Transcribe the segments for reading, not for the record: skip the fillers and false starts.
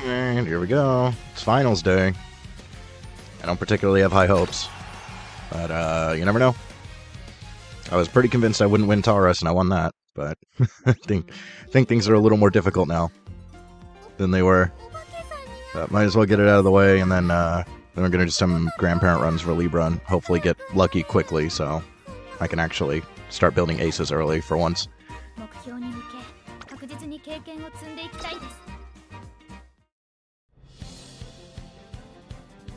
And here we go. It's finals day. I don't particularly have high hopes, but you never know. I was pretty convinced I wouldn't win Taurus, and I won that, but I think things are a little more difficult now than they were. Might as well get it out of the way, and then we're going to do some grandparent runs for Libra and hopefully get lucky quickly so I can actually start building aces early for once.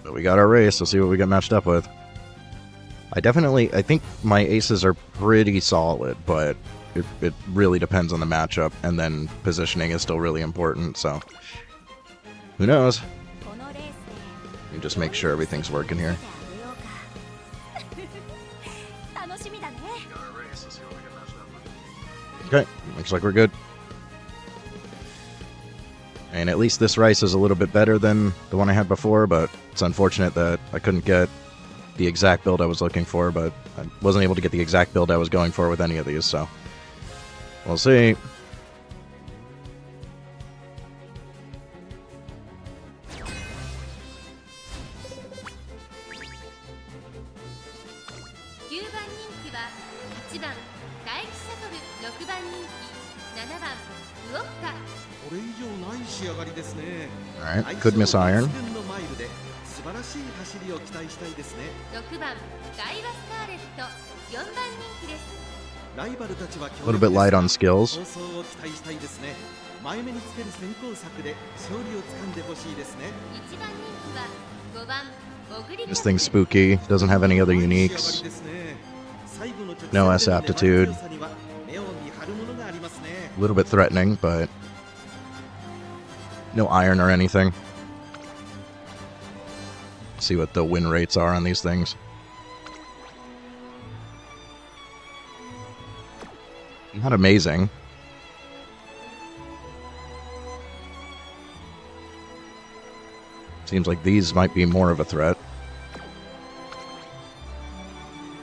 But we got our race. Let's see what we get matched up with. I think my aces are pretty solid, but it really depends on the matchup, and then positioning is still really important, so who knows? Let me just make sure everything's working here. Okay, looks like we're good. And at least this rice is a little bit better than the one I had before, but it's unfortunate that I couldn't get the exact build I was looking for, but I wasn't able to get the exact build I was going for with any of these, so we'll see. Alright, could miss iron. A little bit light on skills. This thing's spooky, doesn't have any other uniques. No S aptitude. A little bit threatening, but no iron or anything. See what the win rates are on these things. Not amazing. Seems like these might be more of a threat.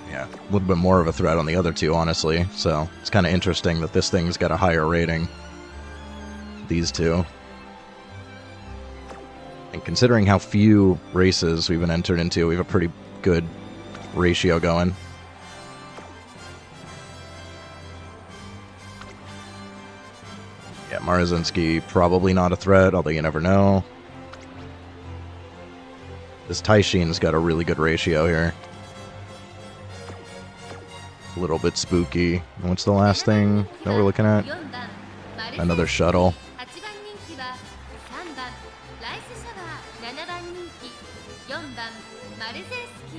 Yeah, a little bit more of a threat on the other two, honestly. So it's kind of interesting that this thing's got a higher rating. These two. And considering how few races we've been entered into, we have a pretty good ratio going. Yeah, Marazinski, probably not a threat, although you never know. This Taishin's got a really good ratio here. A little bit spooky. What's the last thing that we're looking at? Another shuttle.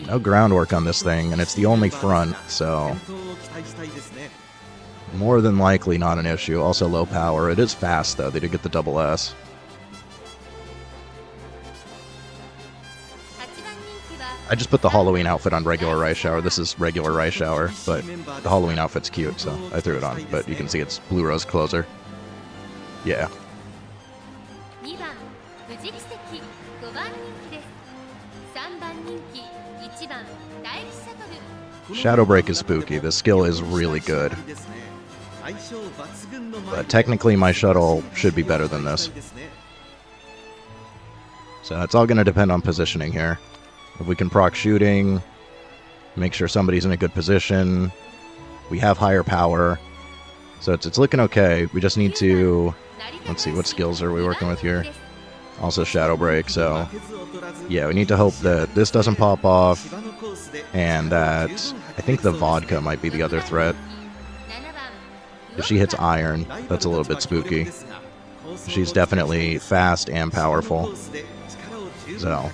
No groundwork on this thing, and it's the only front, so more than likely not an issue. Also low power. It is fast, though. They did get the double S. I just put the Halloween outfit on regular Rice Shower. This is regular Rice Shower, but the Halloween outfit's cute, so I threw it on. But you can see it's Blue Rose Closer. Yeah. Shadow Break is spooky. The skill is really good. But technically my shuttle should be better than this. So it's all going to depend on positioning here. If we can proc shooting, make sure somebody's in a good position, we have higher power. So it's looking okay. We just need to... Let's see, what skills are we working with here? Also Shadow Break, so... Yeah, we need to hope that this doesn't pop off, and that... I think the Vodka might be the other threat. If she hits iron, that's a little bit spooky. She's definitely fast and powerful. So,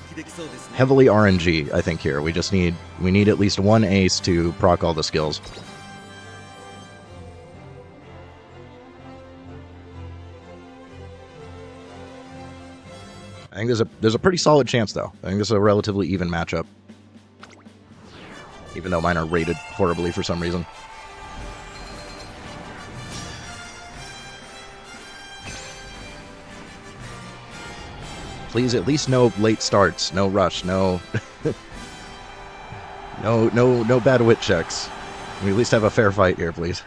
heavily RNG, I think, here. We need at least one ace to proc all the skills. I think there's a pretty solid chance, though. I think this is a relatively even matchup. Even though mine are rated horribly for some reason. Please, at least no late starts, no rush, no... no bad wit checks. We at least have a fair fight here, please.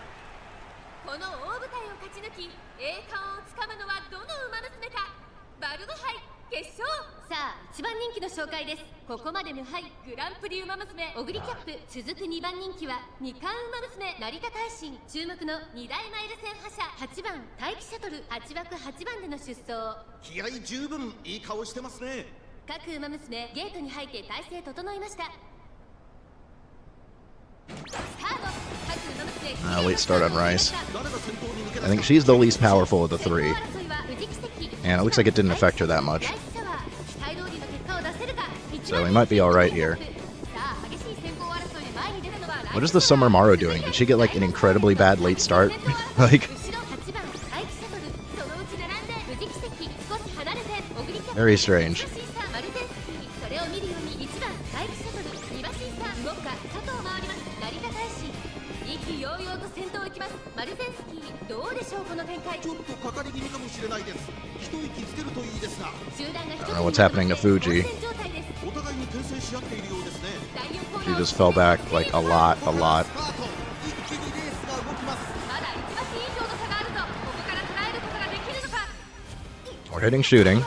人気の紹介です。ここまで無敗グランプリウマ娘オグリキャップ、続く2番人気は2冠ウマ娘成田大臣、注目の2大マイル戦覇者8番待機シャトル、8枠8番での出走。気合十分いい顔してますね。各ウマ娘ゲートに入って体勢整いました。Late start on Rice. I think she's the least powerful of the three. And it looks like it didn't affect her that much. So we might be alright here. What is the Summer Maru doing? Did she get like an incredibly bad late start? Like... Very strange. I don't know what's happening to Fuji. She just fell back like a lot. We're hitting shooting.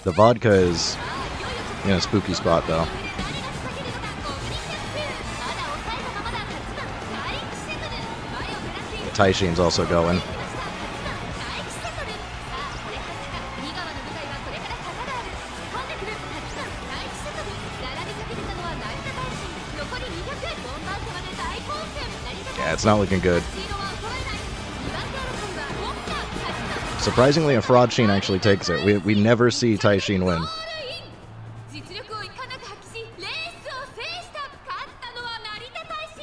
The vodka is in a spooky spot though. The Taishin's also going. Yeah, it's not looking good. Surprisingly, a fraud Sheen actually takes it. We never see Taishin win.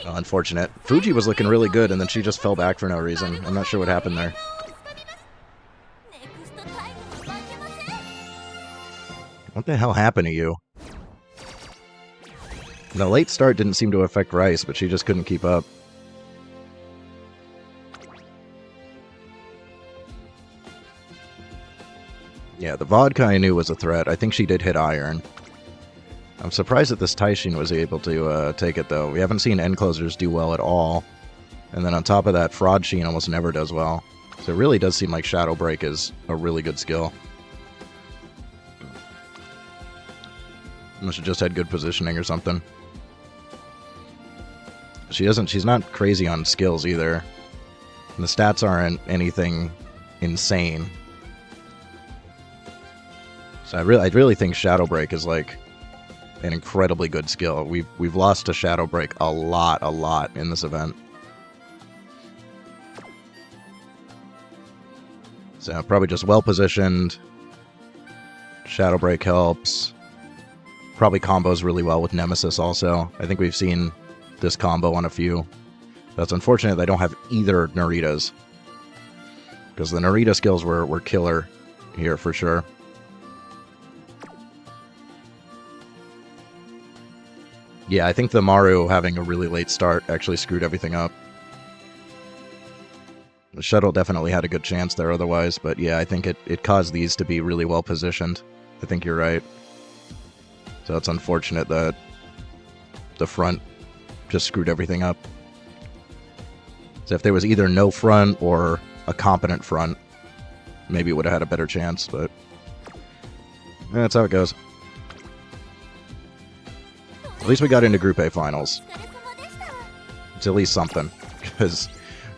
Oh, unfortunate. Fuji was looking really good, and then she just fell back for no reason. I'm not sure what happened there. What the hell happened to you? The late start didn't seem to affect Rice, but she just couldn't keep up. Yeah, the vodka I knew was a threat. I think she did hit iron. I'm surprised that this Taishin was able to take it, though. We haven't seen end closers do well at all. And then on top of that, Fraud Sheen almost never does well. So it really does seem like Shadow Break is a really good skill. Must have just had good positioning or something. She's not crazy on skills either. And the stats aren't anything insane. So I really think Shadow Break is like an incredibly good skill. We've lost to Shadow Break a lot in this event. So probably just well positioned. Shadow Break helps. Probably combos really well with Nemesis also. I think we've seen this combo on a few. That's unfortunate they don't have either Naritas. Because the Narita skills were killer here for sure. Yeah, I think the Maru having a really late start actually screwed everything up. The Shuttle definitely had a good chance there otherwise, but yeah, I think it caused these to be really well positioned. I think you're right. So it's unfortunate that the front just screwed everything up. So if there was either no front or a competent front, maybe it would have had a better chance, but that's how it goes. At least we got into Group A finals. It's at least something, because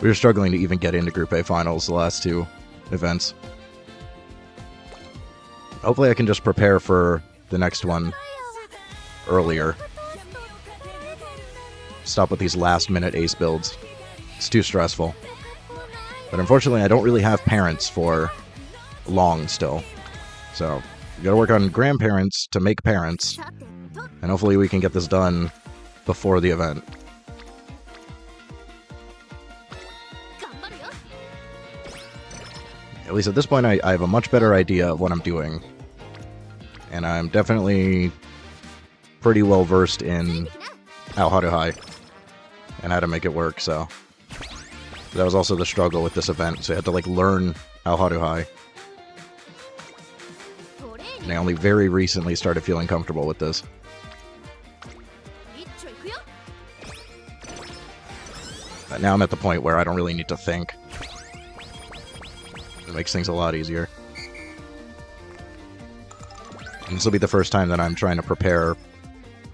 we were struggling to even get into Group A finals the last two events. Hopefully I can just prepare for the next one earlier. Stop with these last-minute ace builds. It's too stressful. But unfortunately, I don't really have parents for long still. So, we gotta work on grandparents to make parents. And hopefully we can get this done before the event. At least at this point, I have a much better idea of what I'm doing. And I'm definitely pretty well versed in Haruhai and how to make it work, so. That was also the struggle with this event, so I had to, like, learn Haruhai. And I only very recently started feeling comfortable with this. But now I'm at the point where I don't really need to think. It makes things a lot easier. This will be the first time that I'm trying to prepare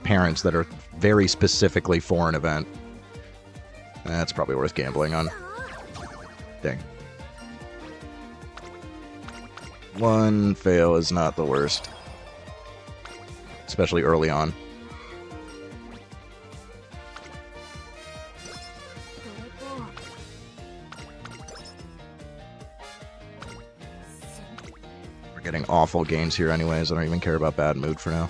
parents that are very specifically for an event. That's probably worth gambling on. Dang. One fail is not the worst. Especially early on. We're getting awful gains here anyways. I don't even care about bad mood for now.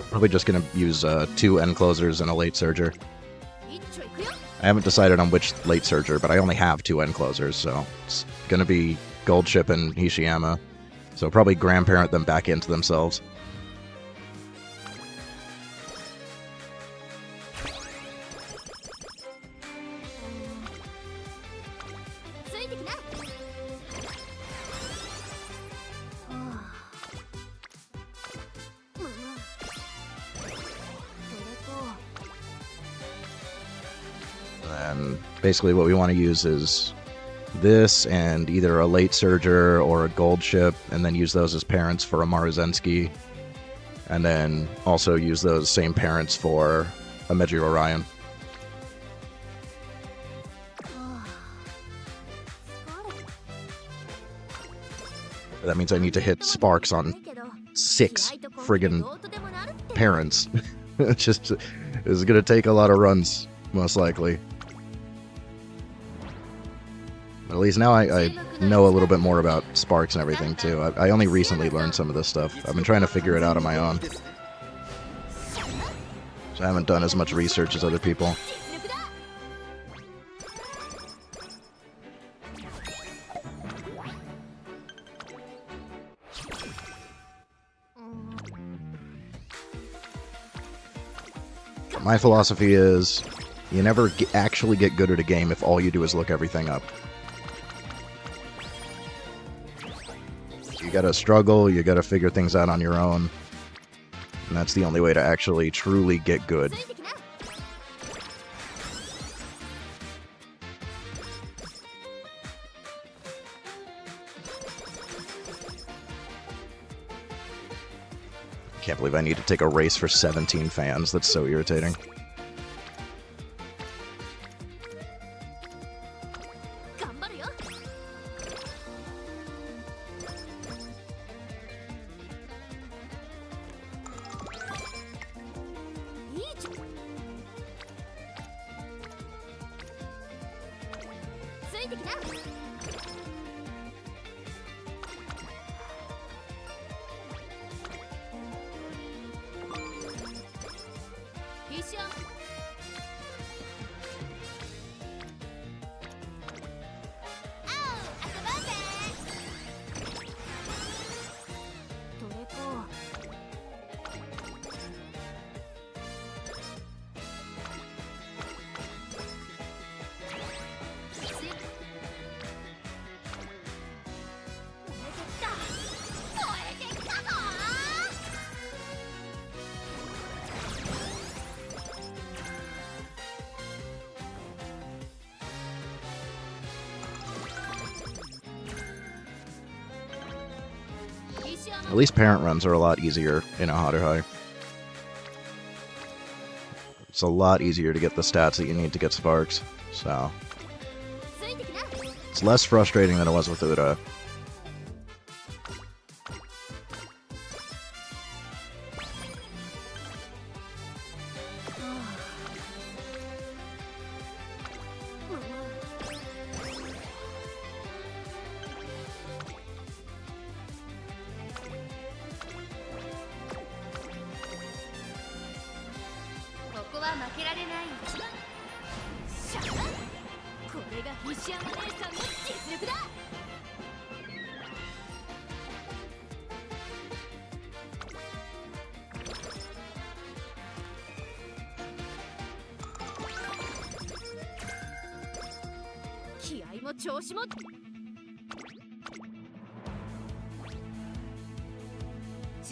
Probably just gonna use 2 end closers and a late surger. I haven't decided on which late surger, but I only have 2 end closers, so it's gonna be Gold Ship and Hishiyama. So probably Grandparent them back into themselves. And basically what we want to use is this and either a late surger or a gold ship, and then use those as parents for a Maruzensky, and then also use those same parents for a Meiji Orion. That means I need to hit sparks on 6 friggin' parents. It's gonna take a lot of runs, most likely. At least now I know a little bit more about sparks and everything, too. I only recently learned some of this stuff. I've been trying to figure it out on my own. So I haven't done as much research as other people. My philosophy is, you never actually get good at a game if all you do is look everything up. You gotta struggle, you gotta figure things out on your own. And that's the only way to actually truly get good. Can't believe I need to take a race for 17 fans. That's so irritating. At least parent runs are a lot easier in a Hotter High. It's a lot easier to get the stats that you need to get sparks, so it's less frustrating than it was with Uda.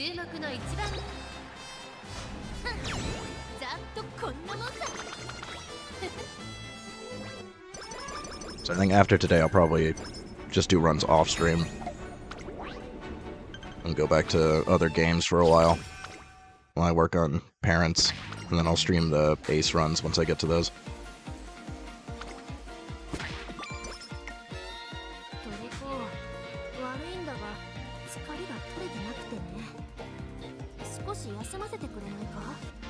注目の一番ざっとこんなもんさ So I think after today I'll probably just do runs off stream and go back to other games for a while I work on Parents, and then I'll stream the Ace runs once I get to those. 悪いんだが疲れが取れてなくてね少し休ませてくれないか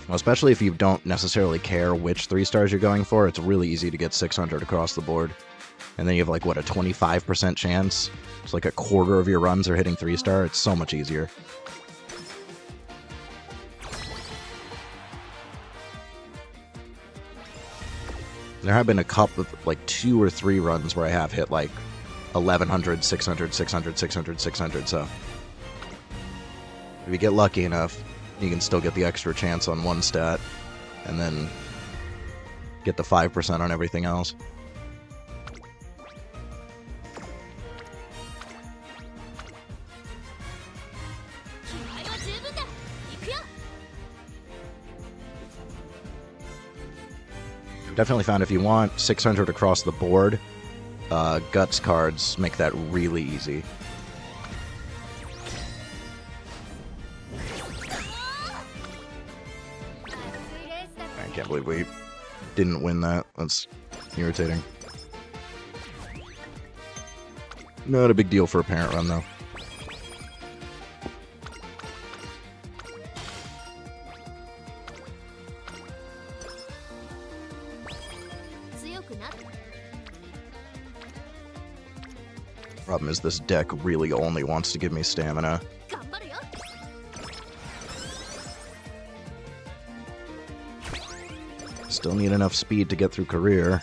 Well, especially if you don't necessarily care which 3 stars you're going for, it's really easy to get 600 across the board. And then you have like, what, a 25% chance? It's like a quarter of your runs are hitting 3-star. It's so much easier. There have been a couple of, like, 2 or 3 runs where I have hit like 1100, 600, 600, 600, 600, so if you get lucky enough, you can still get the extra chance on one stat, and then get the 5% on everything else. Definitely found if you want 600 across the board, Guts cards make that really easy. I can't believe we didn't win that. That's irritating. Not a big deal for a parent run, though. Problem is, this deck really only wants to give me stamina. Still need enough speed to get through career.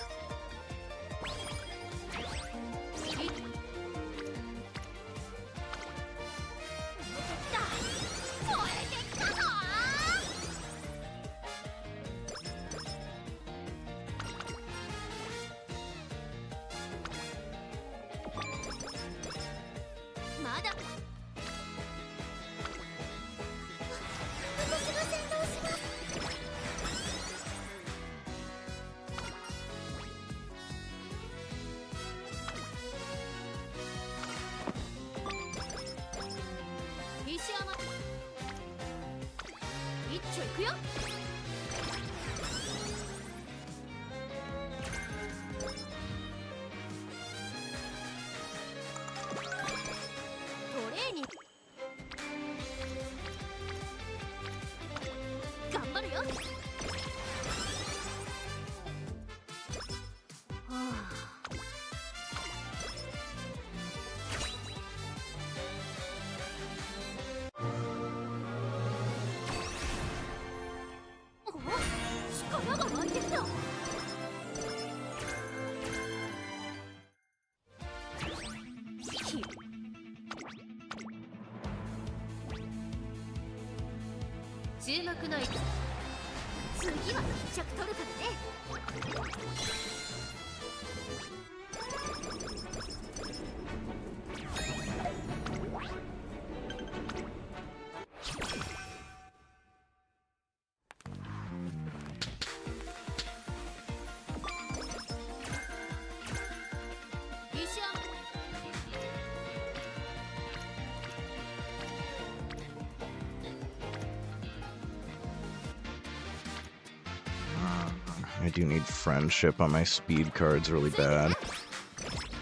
I do need friendship on my speed cards really bad.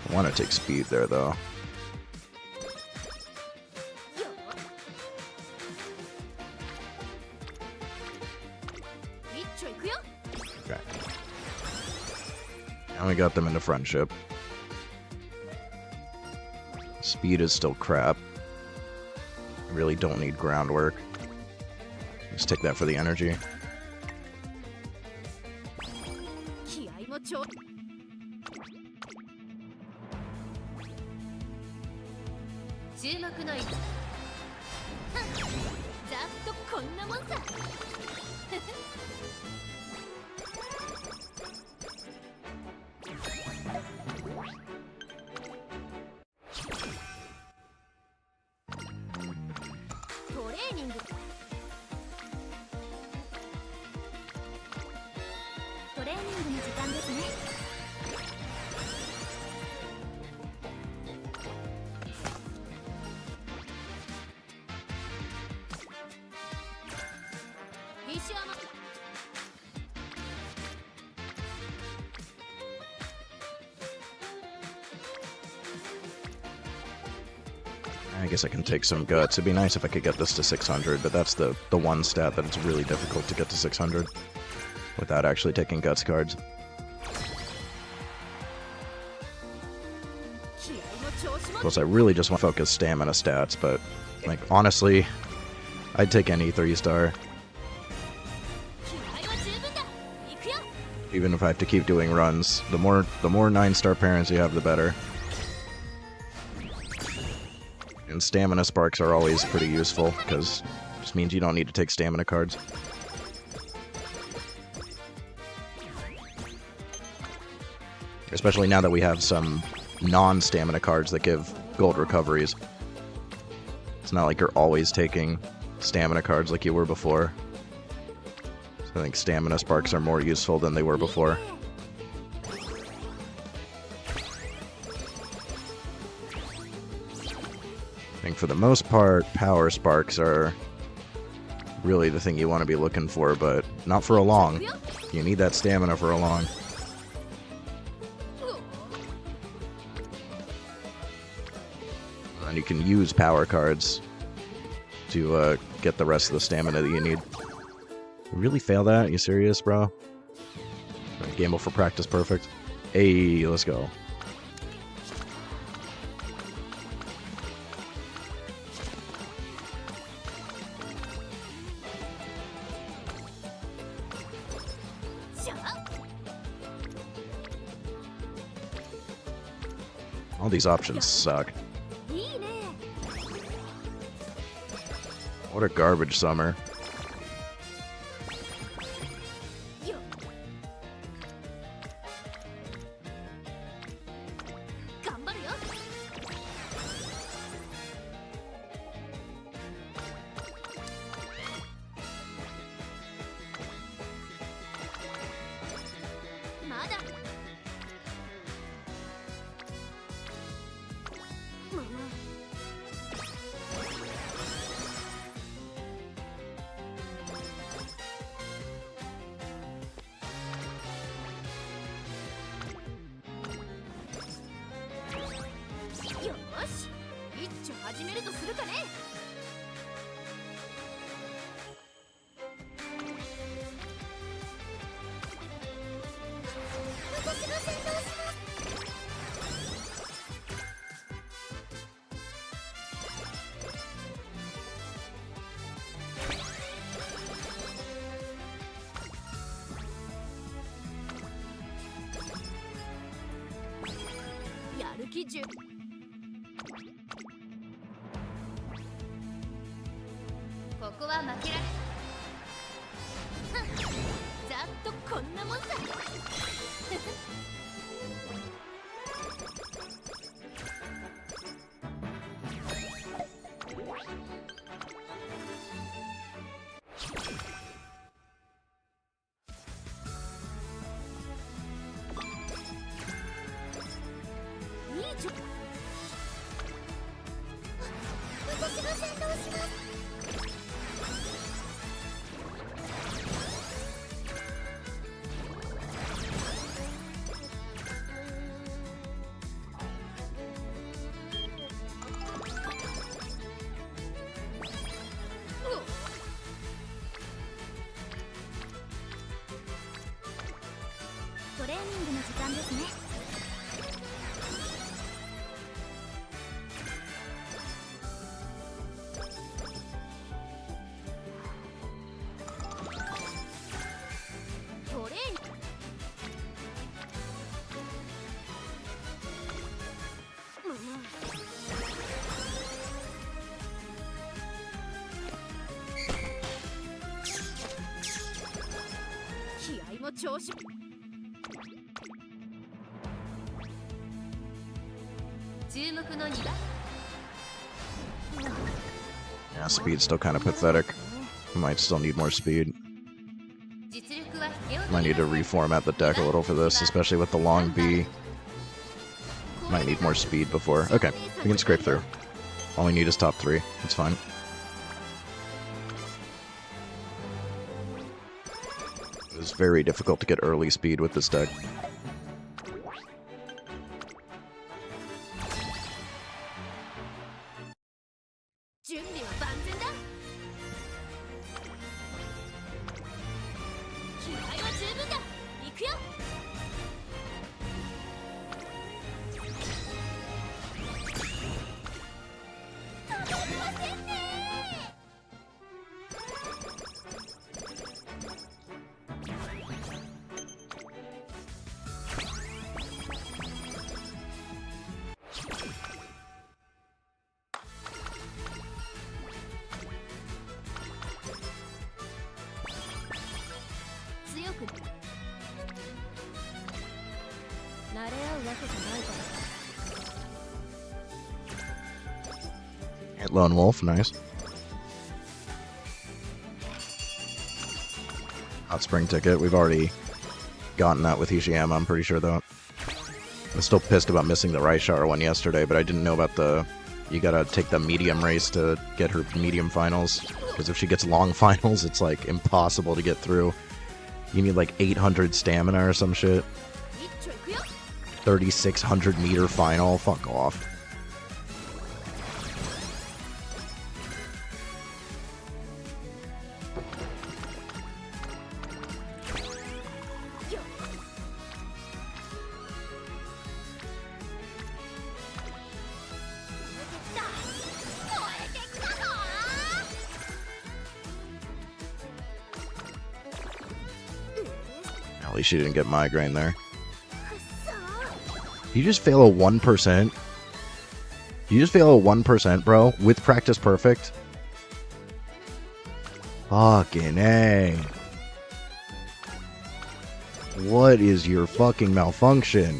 I want to take speed there, though. Okay. Now we got them into friendship. Speed is still crap. I really don't need groundwork. Just take that for the energy. ーニングトレーニングの時間ですね。西山 I guess I can take some guts. It'd be nice if I could get this to 600, but that's the one stat that it's really difficult to get to 600 without actually taking guts cards. Plus, I really just want to focus stamina stats, but, like, honestly, I'd take any 3-star. Even if I have to keep doing runs. The more 9-star parents you have, the better. And stamina sparks are always pretty useful, because it just means you don't need to take stamina cards. Especially now that we have some non-stamina cards that give gold recoveries. It's not like you're always taking stamina cards like you were before. So I think stamina sparks are more useful than they were before. I think for the most part, power sparks are really the thing you want to be looking for, but not for a long. You need that stamina for a long. And you can use power cards to get the rest of the stamina that you need. You really fail that? Are you serious, bro? Gamble for practice perfect. Hey, let's go. All these options suck. What a garbage summer.トレーニングの時間ですね。トレーニング気合も調子注目の2番 Yeah, speed's still kind of pathetic. Might still need more speed. Might need to reformat the deck a little for this, especially with the long B. Might need more speed before. Okay, we can scrape through. All we need is top 3. It's fine. It was very difficult to get early speed with this deck. Hit Lone Wolf, nice. Hot Spring Ticket, we've already gotten that with Hishiyama, I'm pretty sure though. I'm still pissed about missing the Raichar one yesterday, but I didn't know about the... You gotta take the medium race to get her medium finals. Because if she gets long finals, it's like impossible to get through. You need like 800 stamina or some shit. 3,600 meter final, fuck off. At least she didn't get migraine there. You just fail a 1%? You just fail a 1%, bro? With practice perfect? Fucking A. What is your fucking malfunction?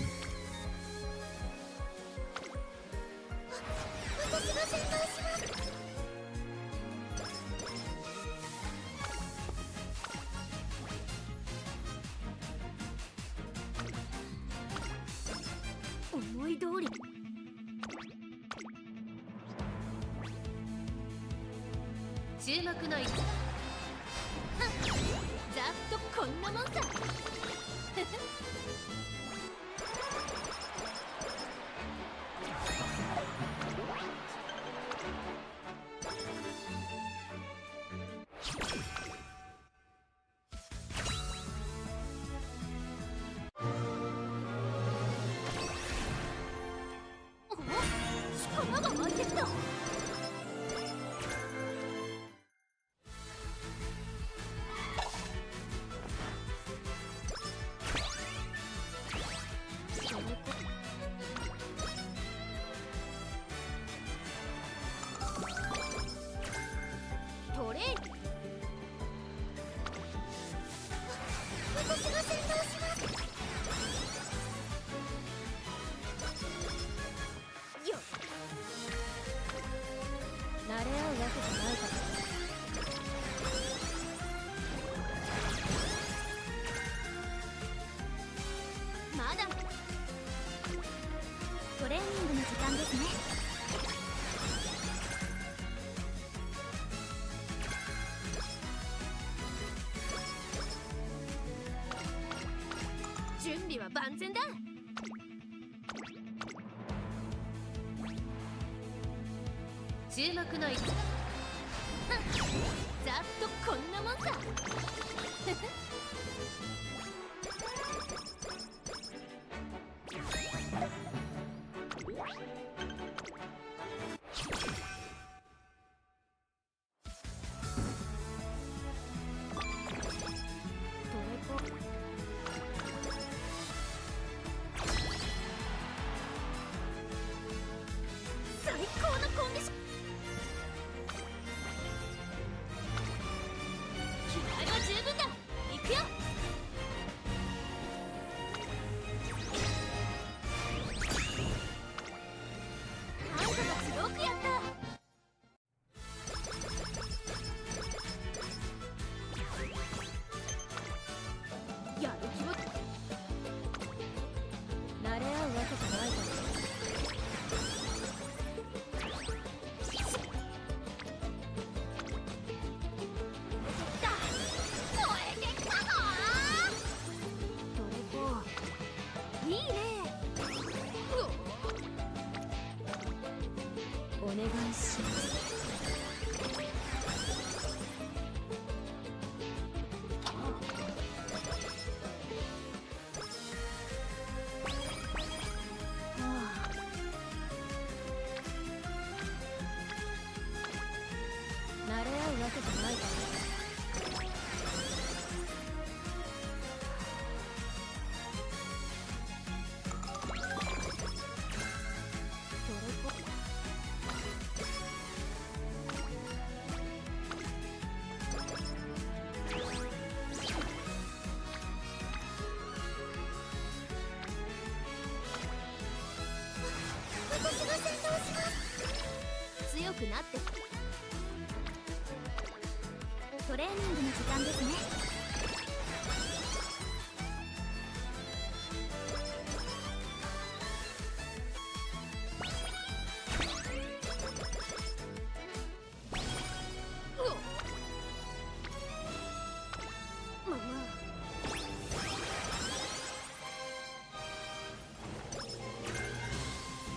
ですね。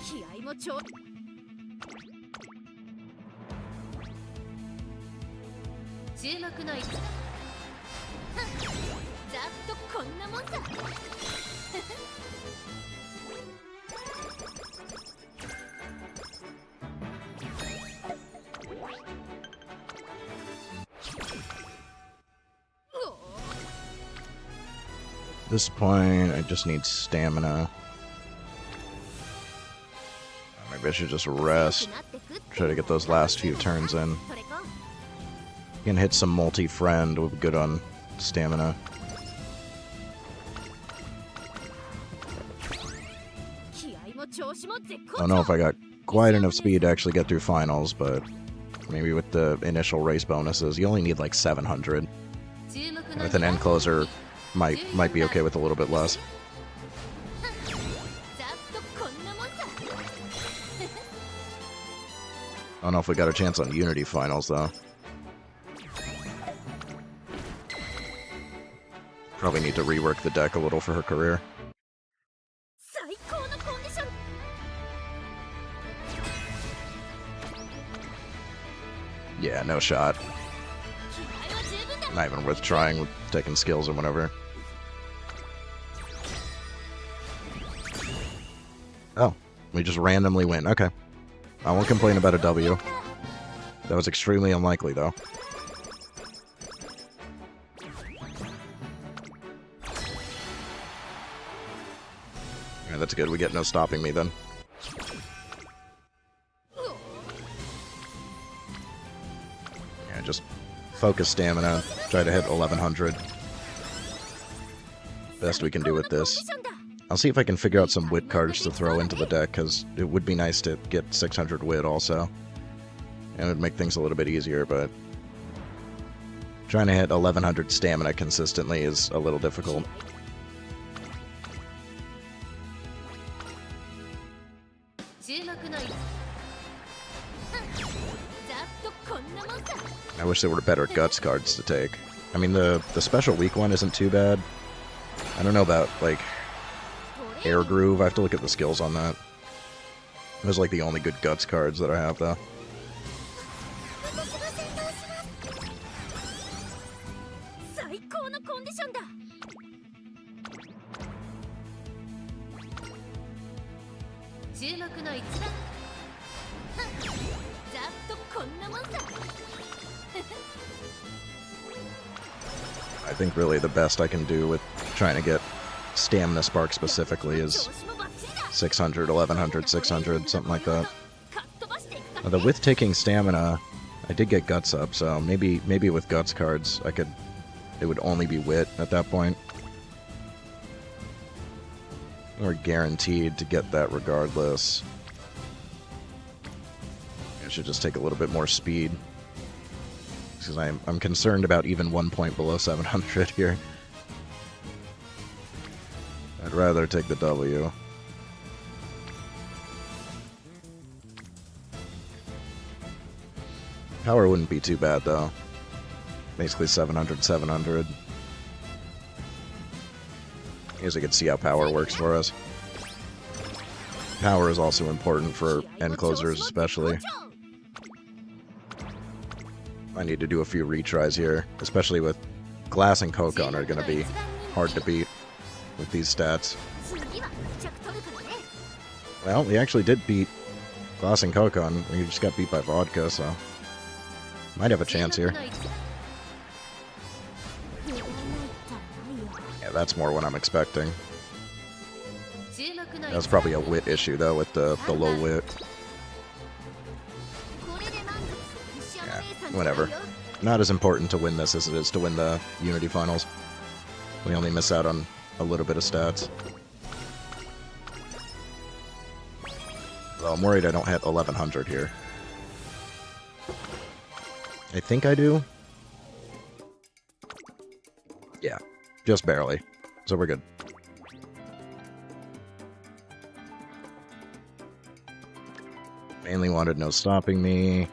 気合もちょ注目の一番ざっとこんなもんさAt this point, I just need stamina. Maybe I should just rest. Try to get those last few turns in. Can hit some multi-friend. We'll be good on stamina. I don't know if I got quite enough speed to actually get through finals, but maybe with the initial race bonuses, you only need like 700. With an end closer, might be okay with a little bit less. I don't know if we got a chance on Unity finals though. Probably need to rework the deck a little for her career. Yeah, no shot. Not even worth trying with taking skills or whatever. Oh, we just randomly win. Okay. I won't complain about a W. That was extremely unlikely, though. Yeah, that's good. We get no stopping me, then. Yeah, just focus stamina. Try to hit 1100. Best we can do with this. I'll see if I can figure out some wit cards to throw into the deck, because it would be nice to get 600 wit also. And it would make things a little bit easier, but trying to hit 1100 stamina consistently is a little difficult. I wish there were better guts cards to take. I mean, the special weak one isn't too bad. I don't know about, like, Air Groove. I have to look at the skills on that. Those are like the only good guts cards that I have, though. I think really the best I can do with trying to get Stamina Spark specifically is 600, 1100, 600, something like that. Although with taking Stamina, I did get Guts up, so maybe with Guts cards, it would only be Wit at that point. We're guaranteed to get that regardless. I should just take a little bit more speed. Because I'm concerned about even 1 point below 700 here. I'd rather take the W. Power wouldn't be too bad, though. Basically 700, 700. I guess I could see how power works for us. Power is also important for end closers, especially. I need to do a few retries here, especially with Glass and Kokon are going to be hard to beat with these stats. Well, we actually did beat Glass and Kokon. We just got beat by Vodka, so might have a chance here. Yeah, that's more what I'm expecting. That was probably a wit issue, though, with the low wit. Yeah, whatever. Not as important to win this as it is to win the Unity Finals. We only miss out on a little bit of stats. Well, I'm worried I don't hit 1100 here. I think I do. Yeah, just barely. So we're good. Mainly wanted no stopping me.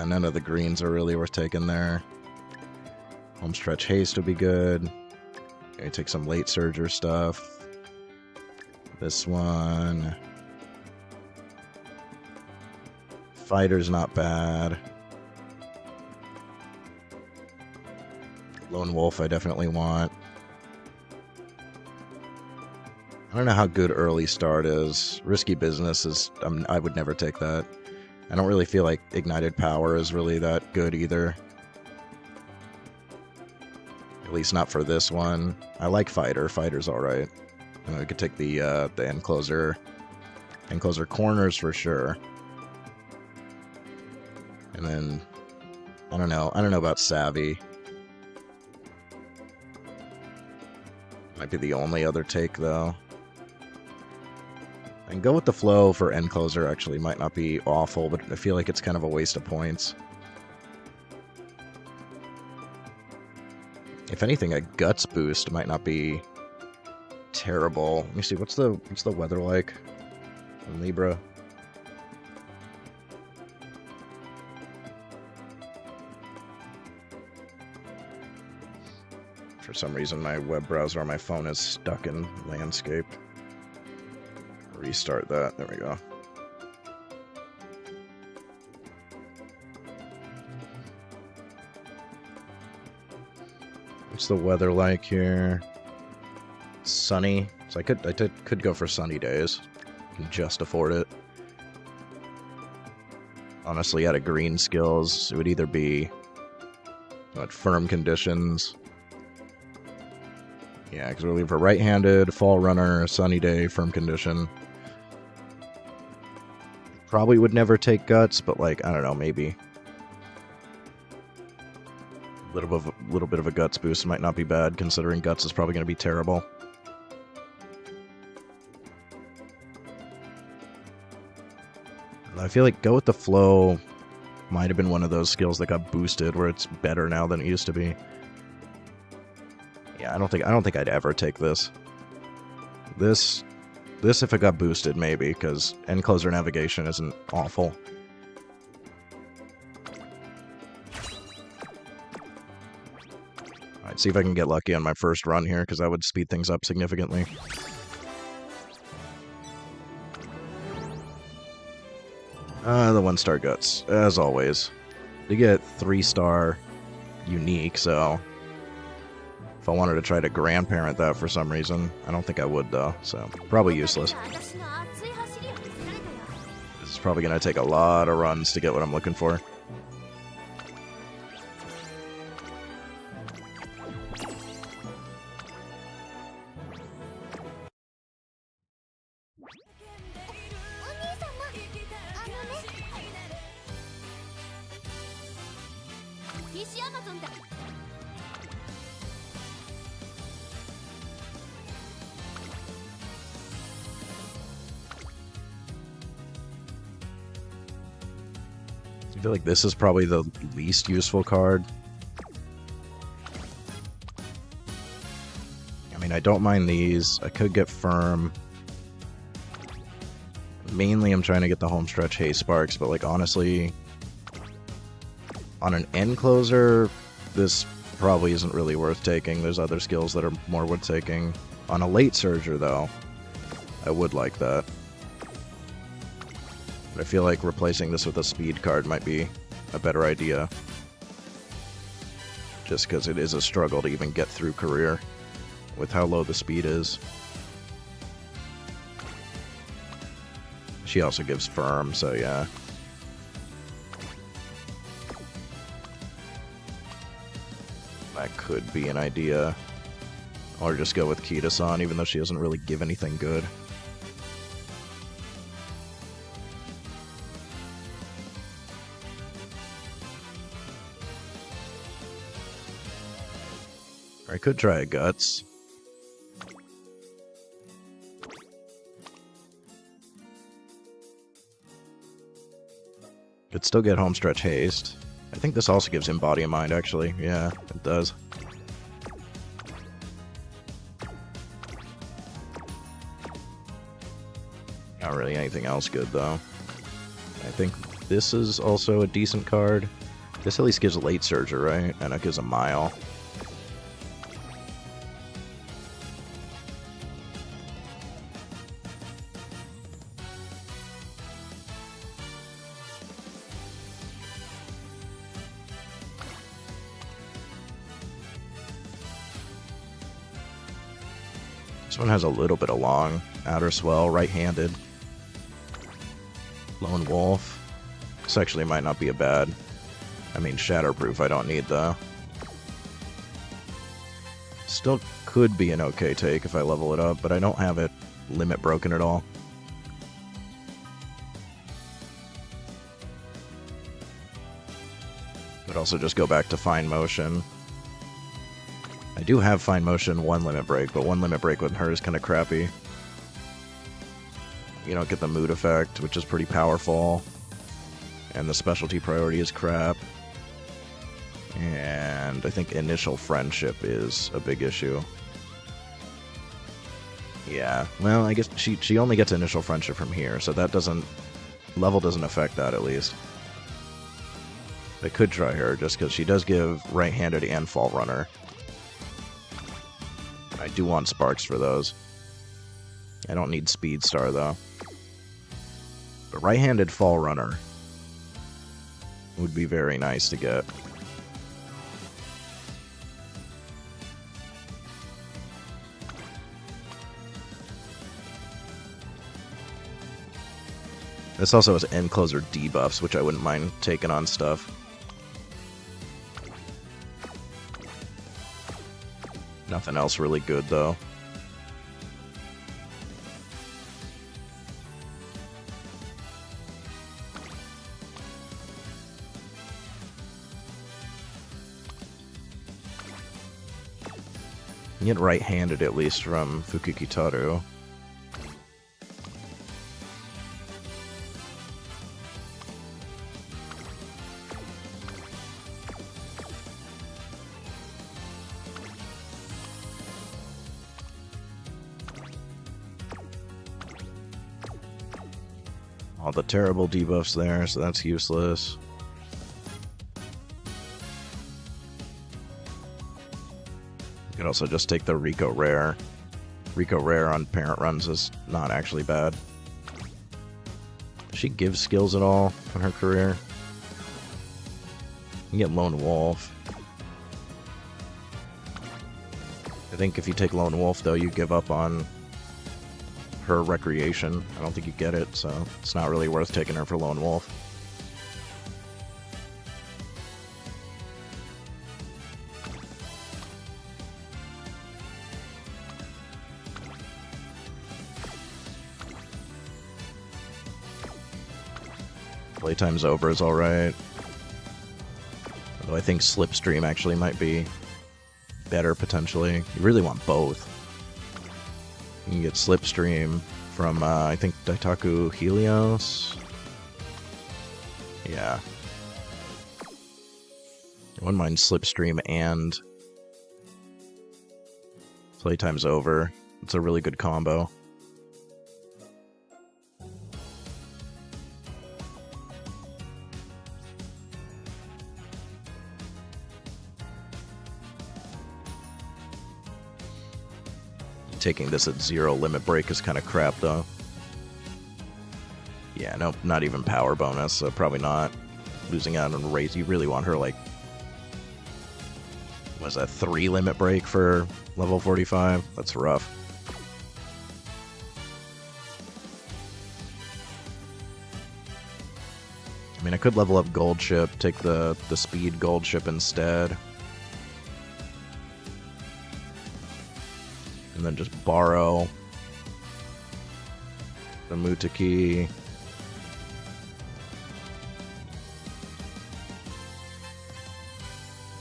None of the greens are really worth taking there. Homestretch haste would be good. Okay, take some late surger stuff. This one. Fighter's not bad. Lone Wolf I definitely want. I don't know how good early start is. Risky Business is... I would never take that. I don't really feel like Ignited Power is really that good either. At least not for this one. I like Fighter. Fighter's alright. We could take the Encloser. Encloser corners for sure. And then... I don't know about Savvy. Might be the only other take, though. And Go with the Flow for Encloser actually might not be awful, but I feel like it's kind of a waste of points. If anything, a Guts boost might not be terrible. Let me see, what's the weather like in Libra? For some reason, my web browser on my phone is stuck in landscape. Restart that. There we go. What's the weather like here? Sunny. So I could go for sunny days. Can just afford it. Honestly, out of green skills, it would either be firm conditions. Yeah, because we're leaving for right-handed, fall runner, sunny day, firm condition. Probably would never take Guts, but like, I don't know, maybe. A little bit of a Guts boost might not be bad, considering Guts is probably going to be terrible. I feel like Go with the Flow might have been one of those skills that got boosted, where it's better now than it used to be. Yeah, I don't think I'd ever take this. This if it got boosted, maybe, because Encloser navigation isn't awful. Alright, see if I can get lucky on my first run here, because that would speed things up significantly. The 1-star Guts, as always. You get 3-star unique, so... If I wanted to try to grandparent that for some reason, I don't think I would, though, so probably useless. This is probably going to take a lot of runs to get what I'm looking for. I feel like this is probably the least useful card. I mean, I don't mind these. I could get Firm. Mainly I'm trying to get the Homestretch Haste Sparks, but like honestly, on an Encloser, this probably isn't really worth taking. There's other skills that are more worth taking. On a late Surger, though, I would like that. But I feel like replacing this with a speed card might be a better idea. Just because it is a struggle to even get through career with how low the speed is. She also gives Firm, so yeah. That could be an idea. Or just go with Kita-san, even though she doesn't really give anything good. I could try a Guts. Could still get Homestretch Haste. I think this also gives him body and mind, actually. Yeah, it does. Not really anything else good, though. I think this is also a decent card. This at least gives a late surger, right? And it gives a mile. This one has a little bit of long. Outer Swell, right-handed. Lone Wolf. This actually might not be a bad... I mean, Shatterproof I don't need, though. Still could be an okay take if I level it up, but I don't have it limit broken at all. Could also just go back to Fine Motion. I do have Fine Motion, 1 limit break, but 1 limit break with her is kind of crappy. You don't get the mood effect, which is pretty powerful. And the specialty priority is crap. And I think initial friendship is a big issue. Yeah, well, I guess she only gets initial friendship from here, so that doesn't... level doesn't affect that, at least. I could try her, just because she does give right-handed and Fall Runner. I do want Sparks for those. I don't need Speed Star, though. But right-handed Fall Runner would be very nice to get. This also has end closer debuffs, which I wouldn't mind taking on stuff. Nothing else really good, though. You get right-handed, at least, from Fukukitaru. All the terrible debuffs there, so that's useless. You could also just take the Rico Rare. Rico Rare on parent runs is not actually bad. Does she give skills at all in her career? You get Lone Wolf. I think if you take Lone Wolf, though, you give up on her recreation. I don't think you get it, so it's not really worth taking her for Lone Wolf. Playtime's Over is alright. Although I think Slipstream actually might be better, potentially. You really want both. You can get Slipstream from, I think, Daitaku Helios. Yeah. I wouldn't mind Slipstream and Playtime's Over. It's a really good combo. Taking this at 0 limit break is kind of crap, though. Yeah, nope, not even power bonus, so probably not. Losing out on raise, you really want her, like... Was that 3 limit break for level 45? That's rough. I mean, I could level up Gold Ship, take the speed Gold Ship instead. And then just borrow the Mutaki.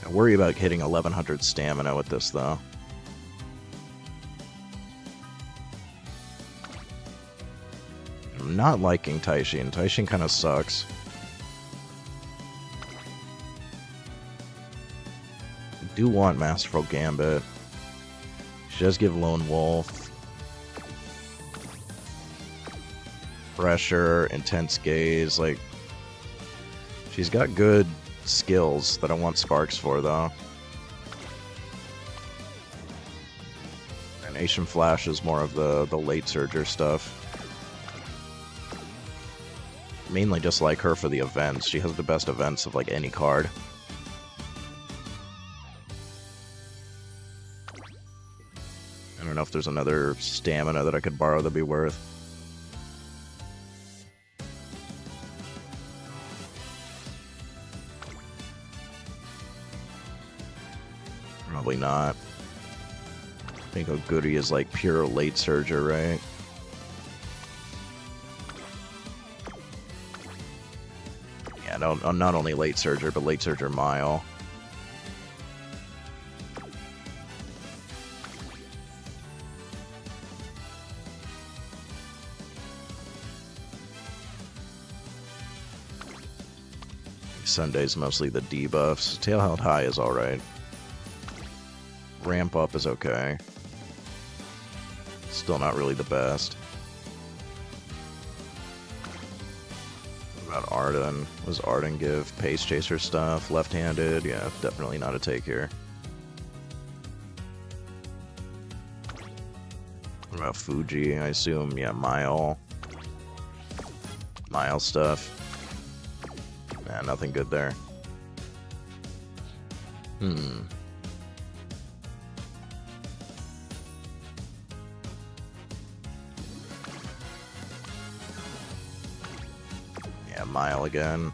I worry about hitting 1100 stamina with this, though. I'm not liking Taishin. Taishin kind of sucks. I do want Masterful Gambit. She does give Lone Wolf. Pressure, Intense Gaze, like... She's got good skills that I want Sparks for, though. Nation Flash is more of the late surger stuff. Mainly just like her for the events. She has the best events of like any card. I don't know if there's another stamina that I could borrow that'd be worth. Probably not. I think Oguri is like pure late surger, right? Yeah, no, not only late surger, but late surger Mile. Sunday's mostly the debuffs. Tail Held High is alright. Ramp Up is okay. Still not really the best. What about Arden? What does Arden give? Pace Chaser stuff? Left-handed? Yeah, definitely not a take here. What about Fuji? I assume, yeah, Mile. Mile stuff. Nah, nothing good there. Mile again.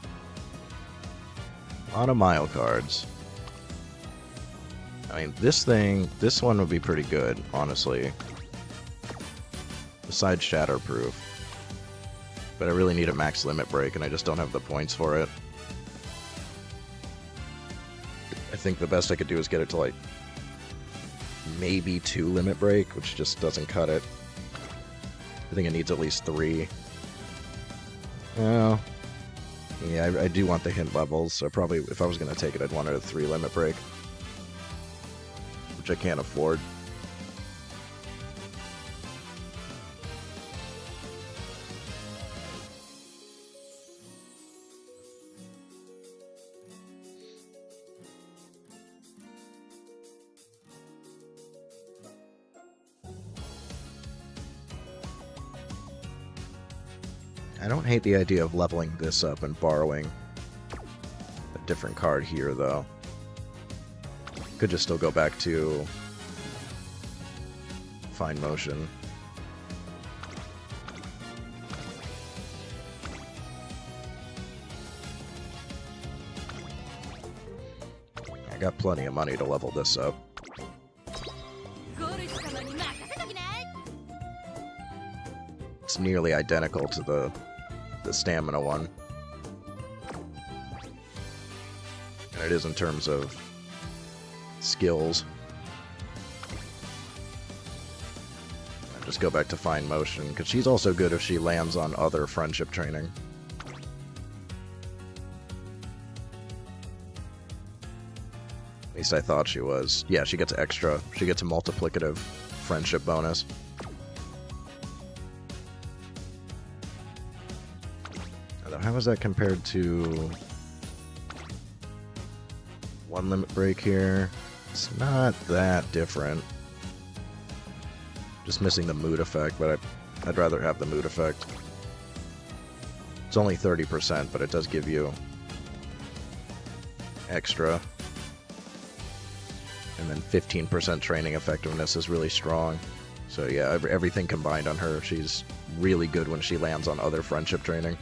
A lot of Mile cards. I mean, this one would be pretty good, honestly. Besides Shatterproof. But I really need a max limit break, and I just don't have the points for it. I think the best I could do is get it to, like, maybe 2 limit break, which just doesn't cut it. I think it needs at least 3. Well... yeah, I do want the hint levels, so probably if I was going to take it, I'd want it at 3 limit break. Which I can't afford. I don't hate the idea of leveling this up and borrowing a different card here, though. Could just still go back to Fine Motion. I got plenty of money to level this up. It's nearly identical to the stamina one. And it is in terms of skills. And just go back to Fine Motion, because she's also good if she lands on other friendship training. At least I thought she was. Yeah, she gets extra. She gets a multiplicative friendship bonus. How is that compared to 1 limit break here? It's not that different. Just missing the mood effect, but I'd rather have the mood effect. It's only 30%, but it does give you extra. And then 15% training effectiveness is really strong. So yeah, everything combined on her, she's really good when she lands on other friendship training.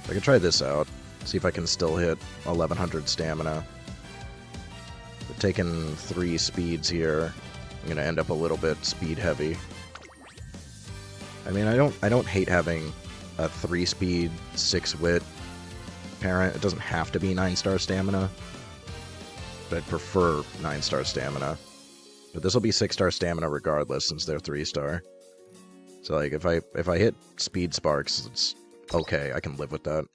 I can try this out, see if I can still hit 1100 stamina. But taking 3 speeds here, I'm gonna end up a little bit speed heavy. I mean, I don't hate having a 3-speed, 6-wit parent. It doesn't have to be 9-star stamina, but I'd prefer 9-star stamina. But this will be 6-star stamina regardless, since they're 3-star. So like, if I hit speed sparks, it's okay, I can live with that.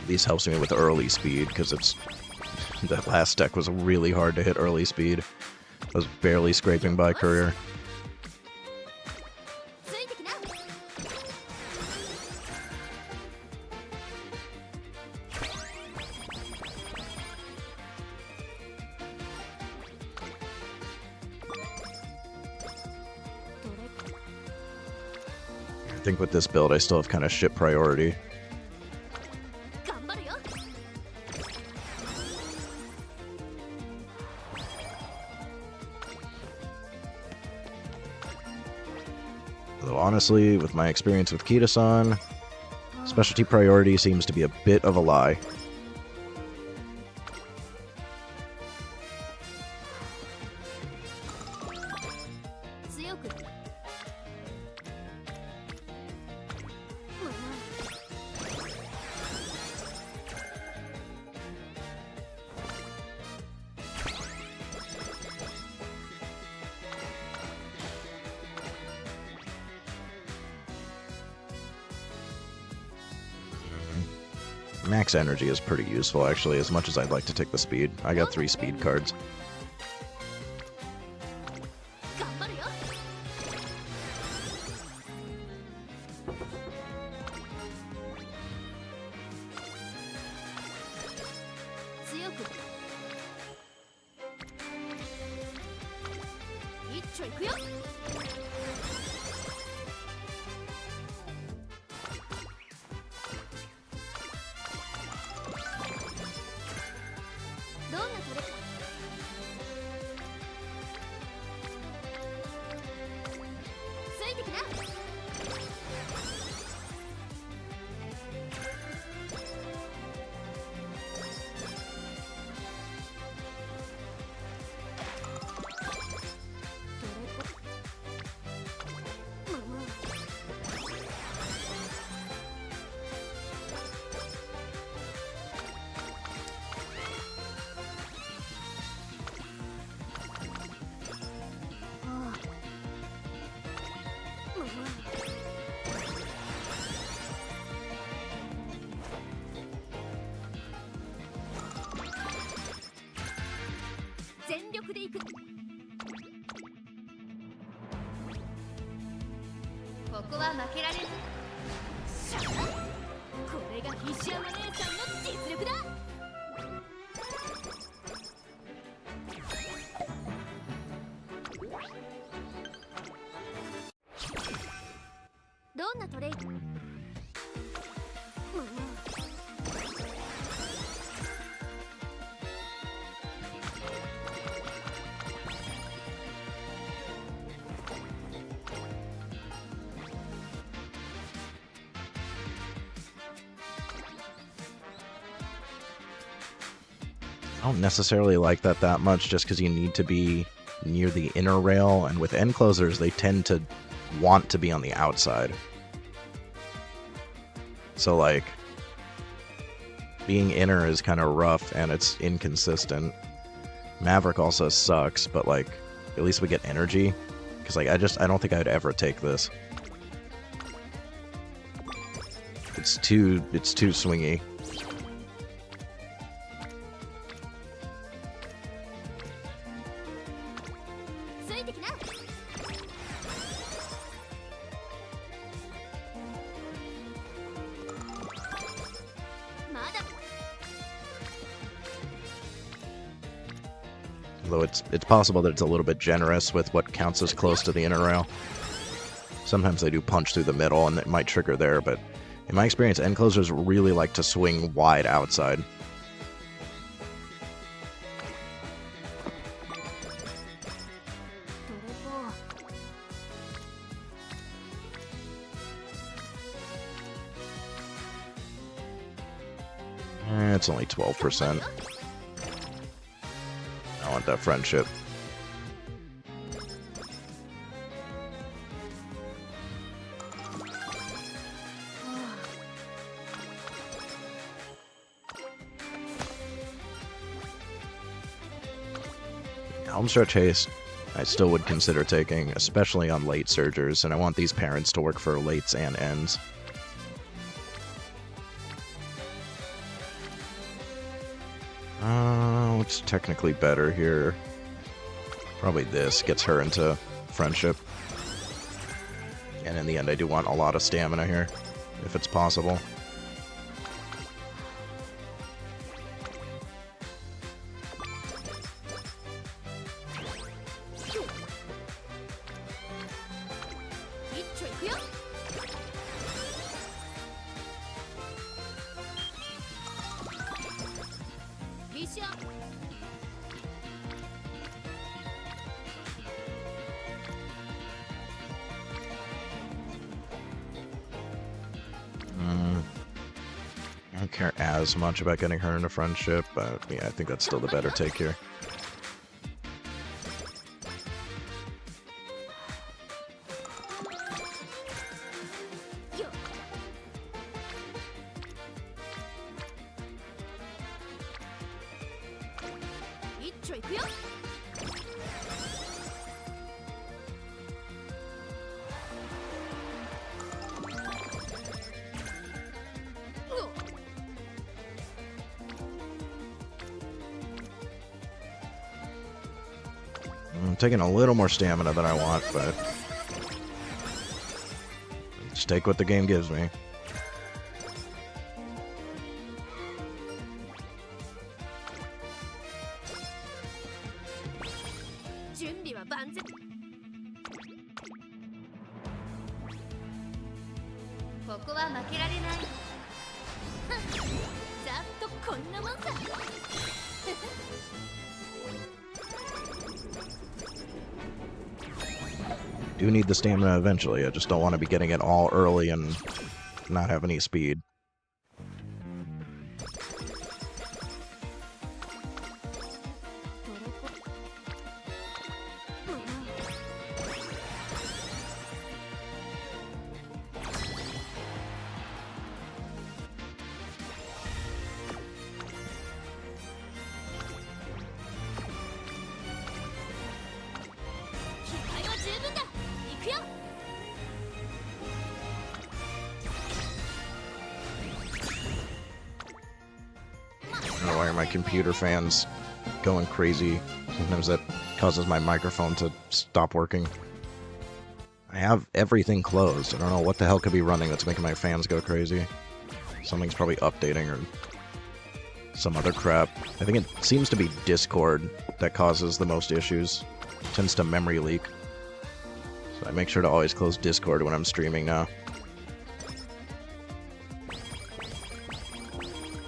These helps me with early speed, because it's... That last deck was really hard to hit early speed. I was barely scraping by career. I think with this build I still have kind of shit priority. Though honestly, with my experience with Kita-san, specialty priority seems to be a bit of a lie. Max energy is pretty useful, actually, as much as I'd like to take the speed. I got 3 speed cards. I don't necessarily like that much, just because you need to be near the inner rail, and with end closers they tend to want to be on the outside. So like, being inner is kind of rough and it's inconsistent. Maverick also sucks, but like, at least we get energy. Because like, I don't think I'd ever take this. It's too swingy. Although it's possible that it's a little bit generous with what counts as close to the inner rail. Sometimes they do punch through the middle and it might trigger there, but in my experience, end closers really like to swing wide outside. It's only 12%. I want that friendship. Home stretch haste, I still would consider taking, especially on late surgers, and I want these parents to work for lates and ends. What's technically better here? Probably this gets her into friendship. And in the end, I do want a lot of stamina here, if it's possible. I don't care as much about getting her into friendship, but yeah, I think that's still the better take here. I'm taking a little more stamina than I want, but just take what the game gives me. Do need the stamina eventually, I just don't want to be getting it all early and not have any speed. I don't know why are my computer fans going crazy. Sometimes that causes my microphone to stop working. I have everything closed. I don't know what the hell could be running that's making my fans go crazy. Something's probably updating or some other crap. I think it seems to be Discord that causes the most issues. It tends to memory leak. So I make sure to always close Discord when I'm streaming now.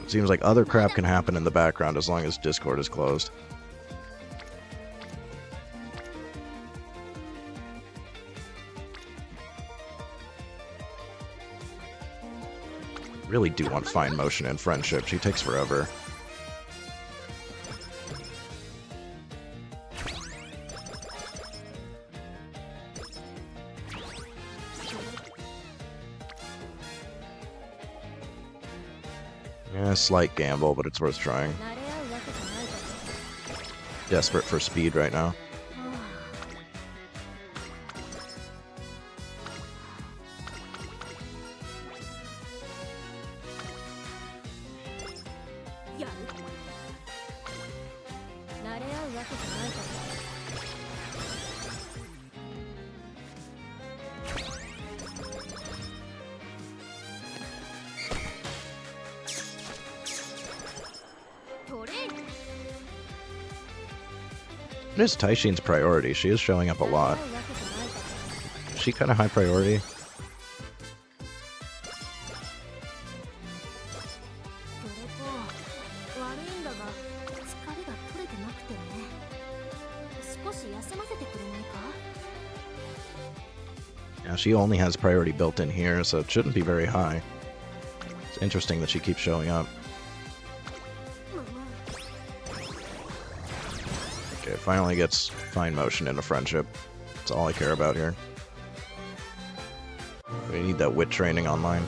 It seems like other crap can happen in the background as long as Discord is closed. Really do want fine motion and friendship. She takes forever. Yeah, slight gamble, but it's worth trying. Desperate for speed right now. What is Taishin's priority? She is showing up a lot. Is she kind of high priority? Yeah, she only has priority built in here, so it shouldn't be very high. It's interesting that she keeps showing up. Okay, finally gets fine motion into friendship. That's all I care about here. We need that wit training online.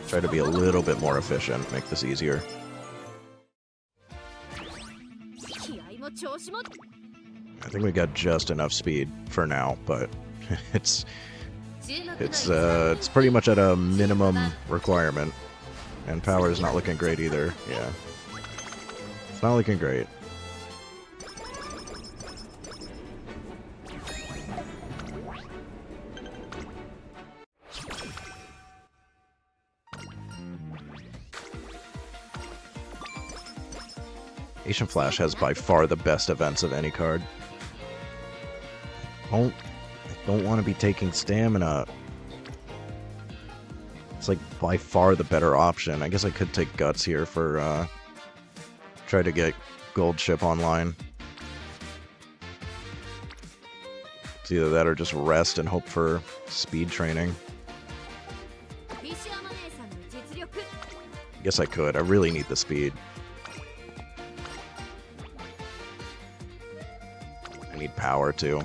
Try to be a little bit more efficient, make this easier. I think we got just enough speed for now, but it's pretty much at a minimum requirement. And power is not looking great either. Yeah. It's not looking great. Ancient Flash has by far the best events of any card. I don't want to be taking stamina. It's like by far the better option. I guess I could take Guts here for try to get Gold Ship online. It's either that or just rest and hope for speed training. I guess I could. I really need the speed. I need power too.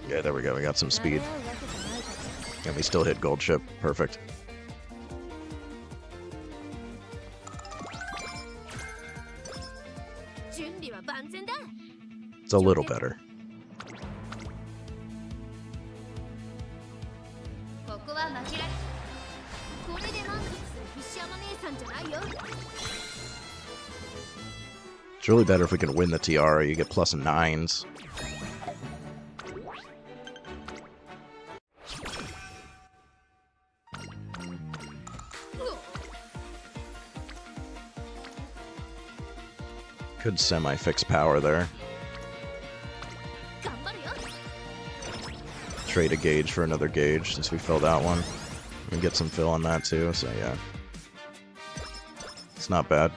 Yeah, there we go. We got some speed. And we still hit Gold Ship. Perfect. It's a little better. It's really better if we can win the Tiara. You get plus 9s. Could semi-fix power there. Trade a gauge for another gauge since we filled out one. And get some fill on that too, so yeah. It's not bad.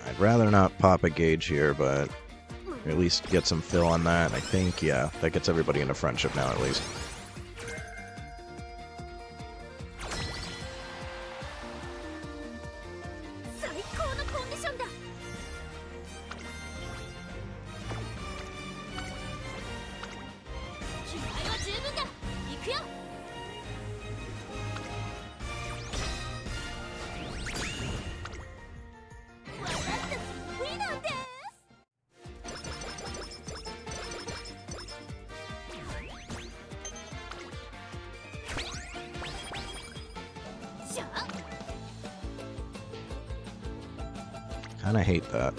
I'd rather not pop a gauge here, but at least get some fill on that. I think, yeah, that gets everybody into friendship now at least. Kinda hate that.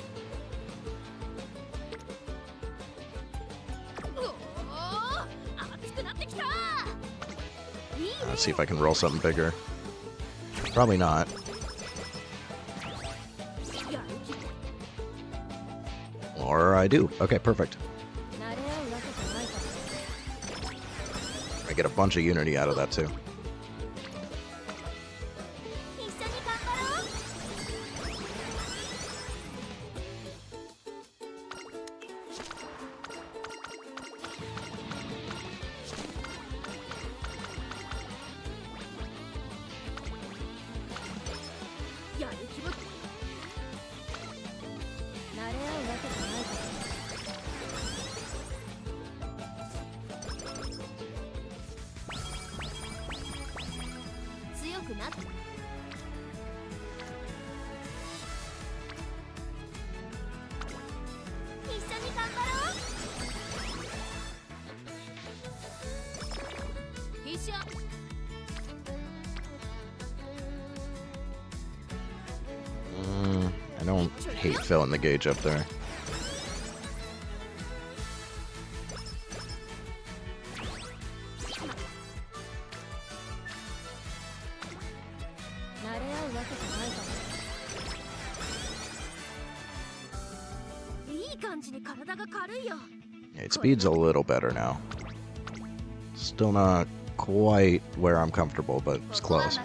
Let's see if I can roll something bigger. Probably not. Or I do. Okay, perfect. I get a bunch of unity out of that too. I don't hate filling the gauge up there. Yeah, speed's a little better now. Still not quite where I'm comfortable, but it's close.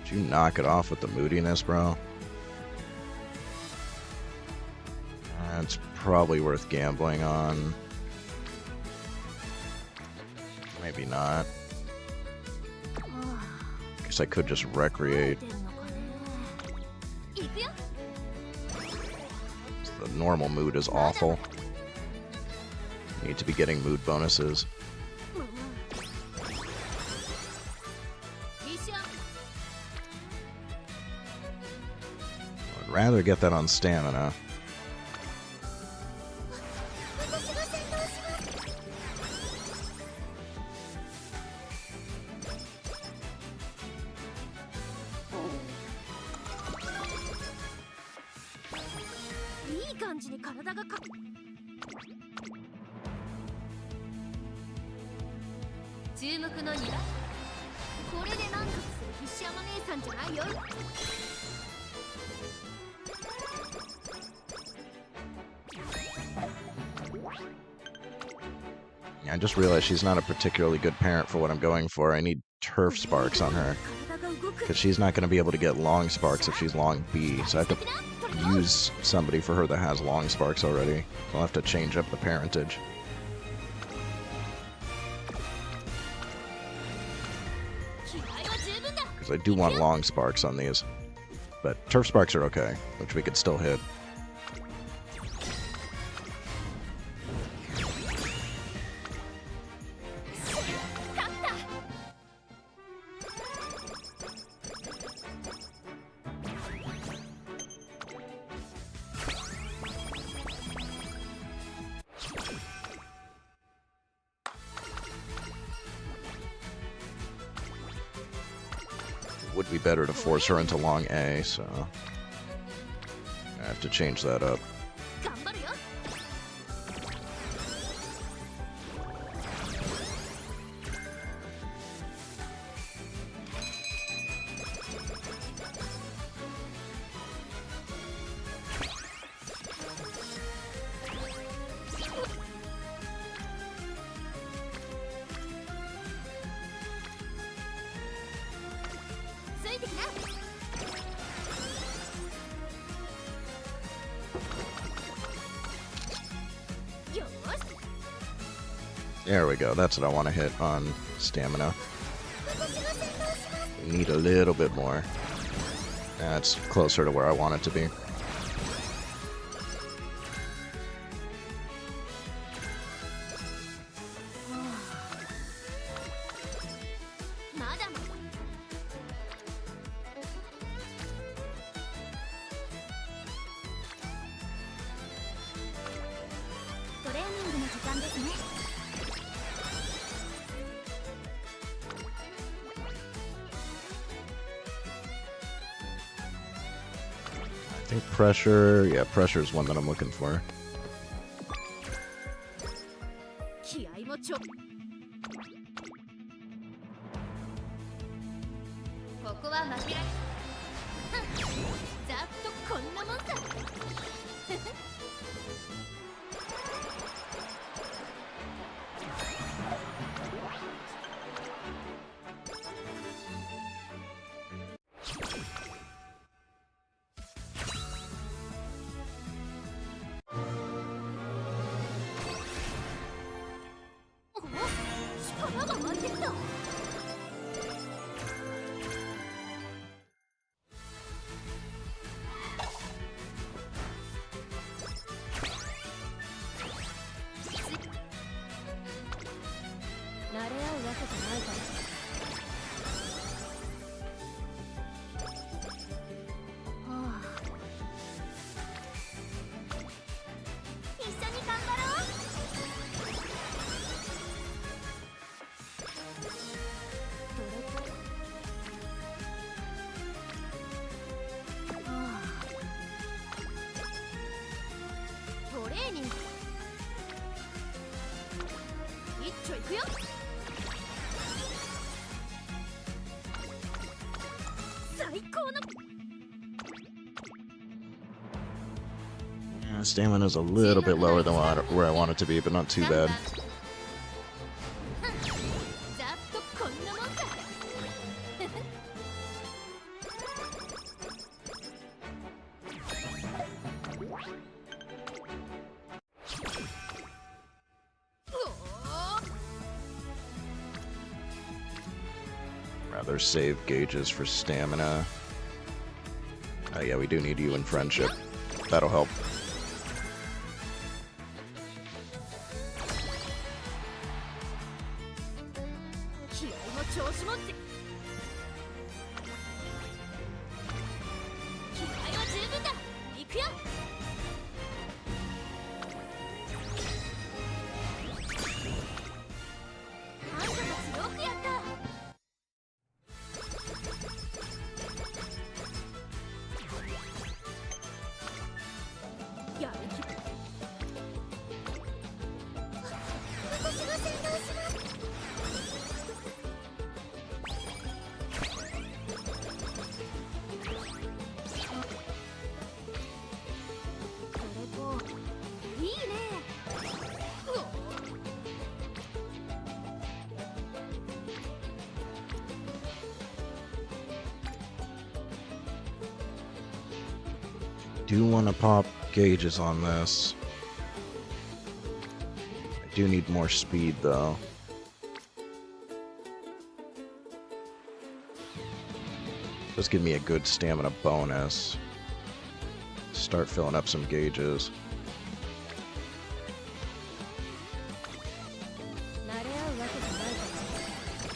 Did you knock it off with the moodiness, bro? That's probably worth gambling on. Maybe not. Guess I could just recreate. The normal mood is awful. Need to be getting mood bonuses. I'd rather get that on stamina. I just realized she's not a particularly good parent for what I'm going for. I need turf sparks on her, because she's not going to be able to get long sparks if she's long B, so I have to use somebody for her that has long sparks already. I'll have to change up the parentage. Because I do want long sparks on these, but turf sparks are okay, which we could still hit. Would be better to force her into long A, so I have to change that up. There we go, that's what I want to hit on stamina. We need a little bit more. That's closer to where I want it to be. I think pressure, yeah, pressure is one that I'm looking for. Stamina's a little bit lower than where I want it to be, but not too bad. There's save gauges for stamina. Oh yeah, we do need you in friendship. That'll help. Do want to pop gauges on this. I do need more speed though. Just give me a good stamina bonus. Start filling up some gauges.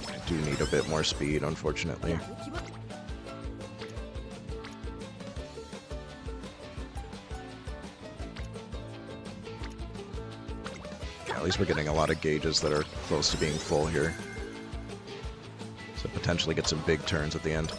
I do need a bit more speed, unfortunately. At least we're getting a lot of gauges that are close to being full here. So potentially get some big turns at the end.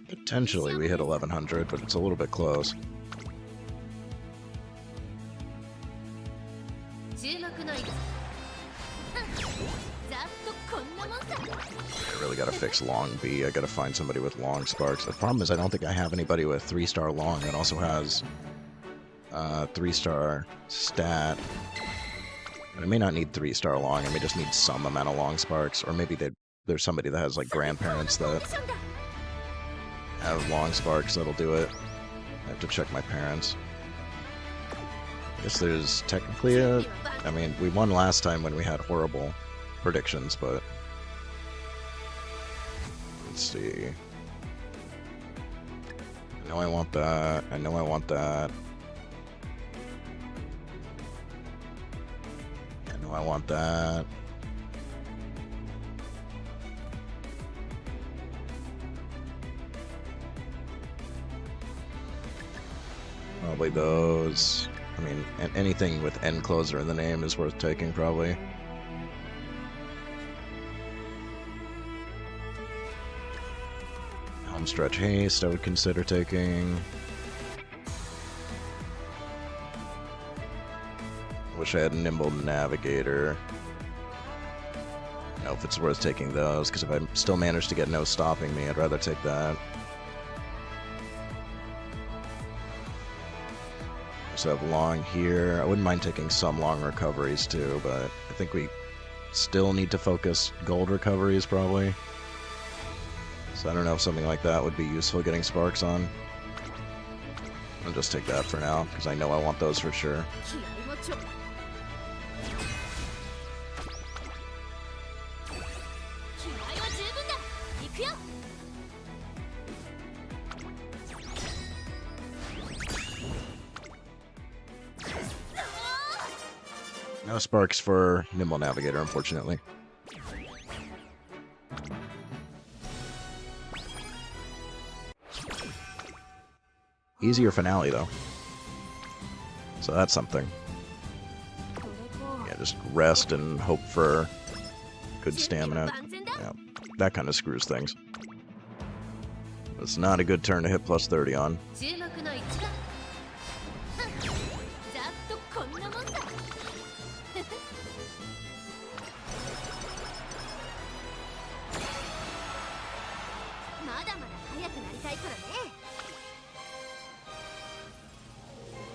Potentially we hit 1100, but it's a little bit close. I really gotta fix long B. I gotta find somebody with long sparks. The problem is I don't think I have anybody with 3-star long that also has 3-star stat. And I may not need 3-star long, I may just need some amount of long sparks, or maybe there's somebody that has like grandparents that have long sparks that'll do it. I have to check my parents. I guess there's technically I mean, we won last time when we had horrible predictions, but let's see. I know I want that. I know I want that. I know I want that. Probably those. I mean, anything with end closer in the name is worth taking, probably. Home stretch haste, I would consider taking. Wish I had nimble navigator. I don't know if it's worth taking those, because if I still manage to get no stopping me, I'd rather take that. So I have long here. I wouldn't mind taking some long recoveries too, but I think we still need to focus gold recoveries probably. So I don't know if something like that would be useful getting sparks on. I'll just take that for now, because I know I want those for sure. No sparks for Nimble Navigator, unfortunately. Easier finale, though. So that's something. Yeah, just rest and hope for good stamina. Yeah, that kind of screws things. It's not a good turn to hit plus 30 on.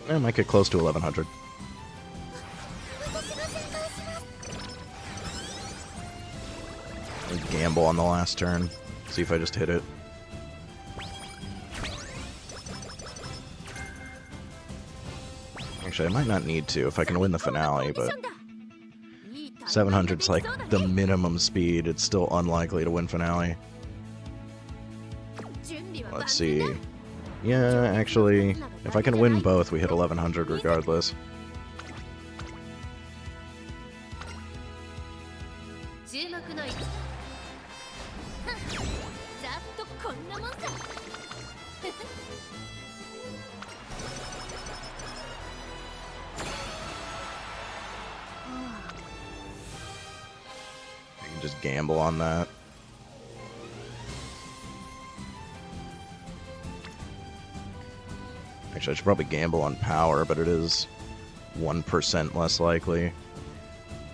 I might get close to 1100. Gamble on the last turn. See if I just hit it. Actually, I might not need to if I can win the finale, but 700's like the minimum speed. It's still unlikely to win finale. Let's see. Yeah, actually, if I can win both, we hit 1100 regardless. I can just gamble on that. Actually, I should probably gamble on power, but it is 1% less likely.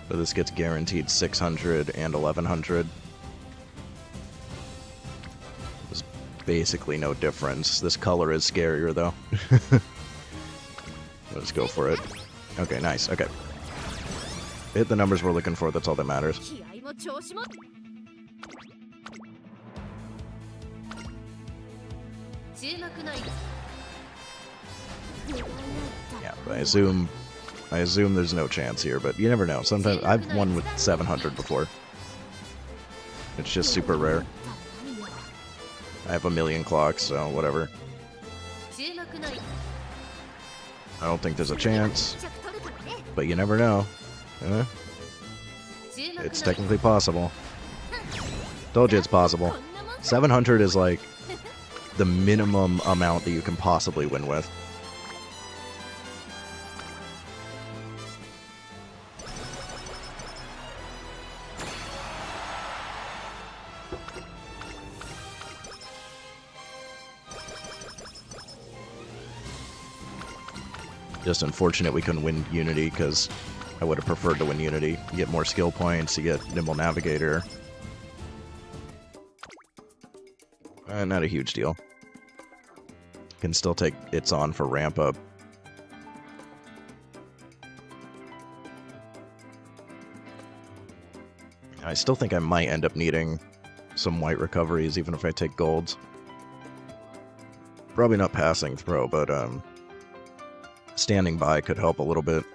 So this gets guaranteed 600 and 1100. There's basically no difference. This color is scarier, though. Let's go for it. Okay, nice. Okay. Hit the numbers we're looking for, that's all that matters. Yeah, I assume there's no chance here, but you never know. Sometimes I've won with 700 before. It's just super rare. I have a million clocks, so whatever. I don't think there's a chance, but you never know. It's technically possible. Told you it's possible. 700 is like the minimum amount that you can possibly win with. Just unfortunate we couldn't win Unity, because I would have preferred to win Unity. You get more skill points, you get Nimble Navigator. Not a huge deal. Can still take It's On for ramp up. I still think I might end up needing some white recoveries, even if I take golds. Probably not passing throw, but standing by could help a little bit.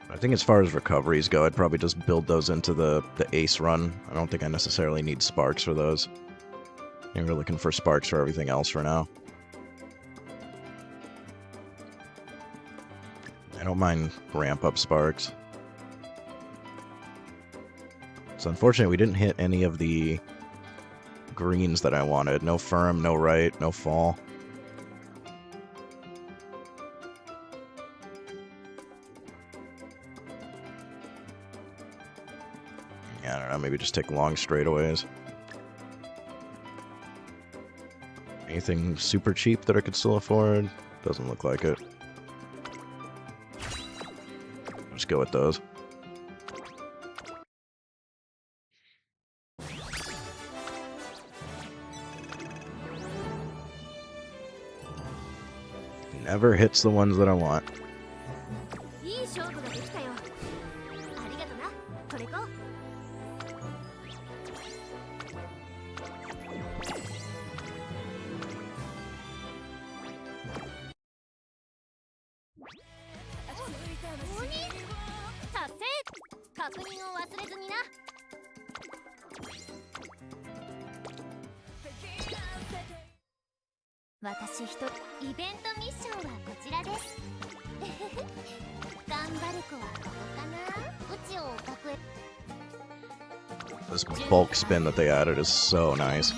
I think as far as recoveries go, I'd probably just build those into the ace run. I don't think I necessarily need sparks for those. I think we're looking for sparks for everything else for now. I don't mind ramp up sparks. It's unfortunate we didn't hit any of the greens that I wanted. No firm, no right, no fall. Yeah, I don't know, maybe just take long straightaways. Anything super cheap that I could still afford? Doesn't look like it. Just go with those. Never hits the ones that I want. いい勝負ができたよ。ありがとな、トレコ。達成。確認を忘れずにな。私一人イベントミッションはこちらです。頑張る子はここかな。うちを隠れ。This bulk spin that they added is so nice.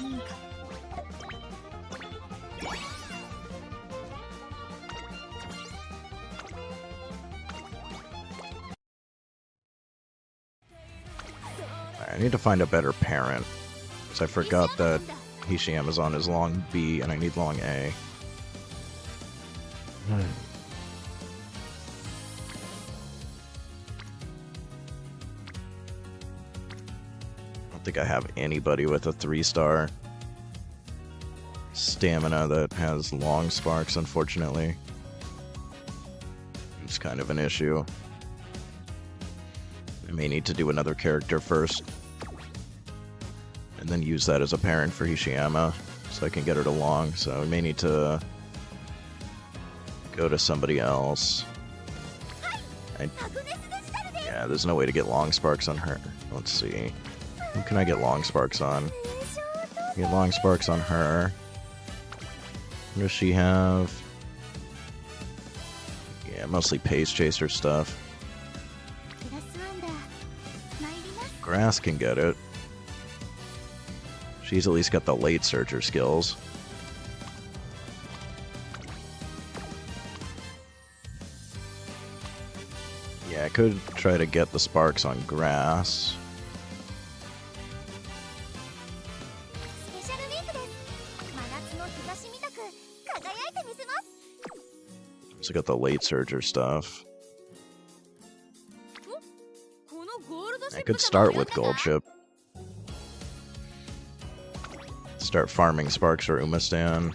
I need to find a better parent, because I forgot that Hishiyama's on his long B and I need long A. I don't think I have anybody with a 3-star stamina that has long sparks, unfortunately. It's kind of an issue. I may need to do another character first, and then use that as a parent for Hishiyama, so I can get her to long. So I may need to go to somebody else. Yeah, there's no way to get long sparks on her. Let's see. Who can I get long sparks on? Get long sparks on her. What does she have? Yeah, mostly Pace Chaser stuff. Grass can get it. She's at least got the late searcher skills. Yeah, I could try to get the sparks on grass. So got the late surger stuff. I could start with gold chip. Start farming sparks for Umastan.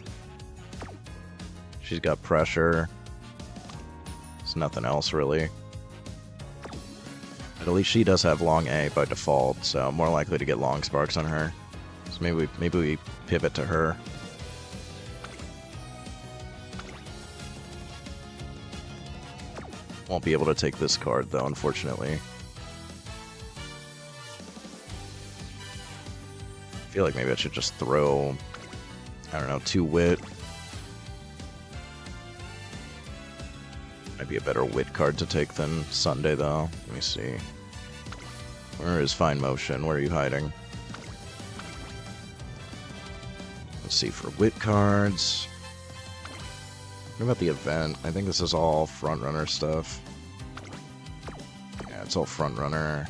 She's got pressure. There's nothing else really. But at least she does have long A by default, so I'm more likely to get long sparks on her. So maybe we pivot to her. Won't be able to take this card though, unfortunately. I feel like maybe I should just throw, I don't know, 2 wit. Might be a better wit card to take than Sunday though. Let me see. Where is Fine Motion? Where are you hiding? Let's see for wit cards. What about the event? I think this is all frontrunner stuff. Yeah, it's all frontrunner.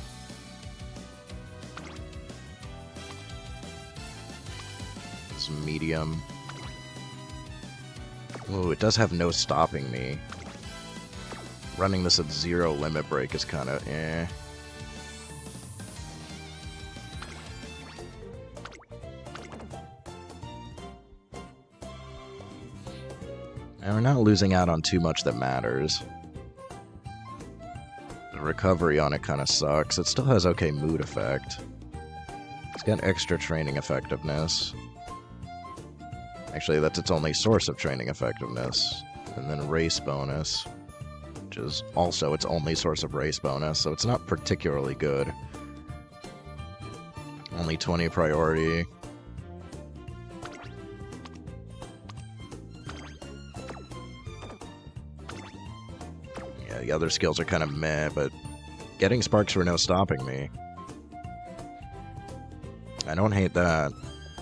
It's medium. Ooh, it does have no stopping me. Running this at 0 limit break is kind of eh. And we're not losing out on too much that matters. The recovery on it kind of sucks. It still has okay mood effect. It's got extra training effectiveness. Actually, that's its only source of training effectiveness. And then race bonus, which is also its only source of race bonus, so it's not particularly good. Only 20 priority. Yeah, the other skills are kind of meh, but getting sparks for no stopping me. I don't hate that.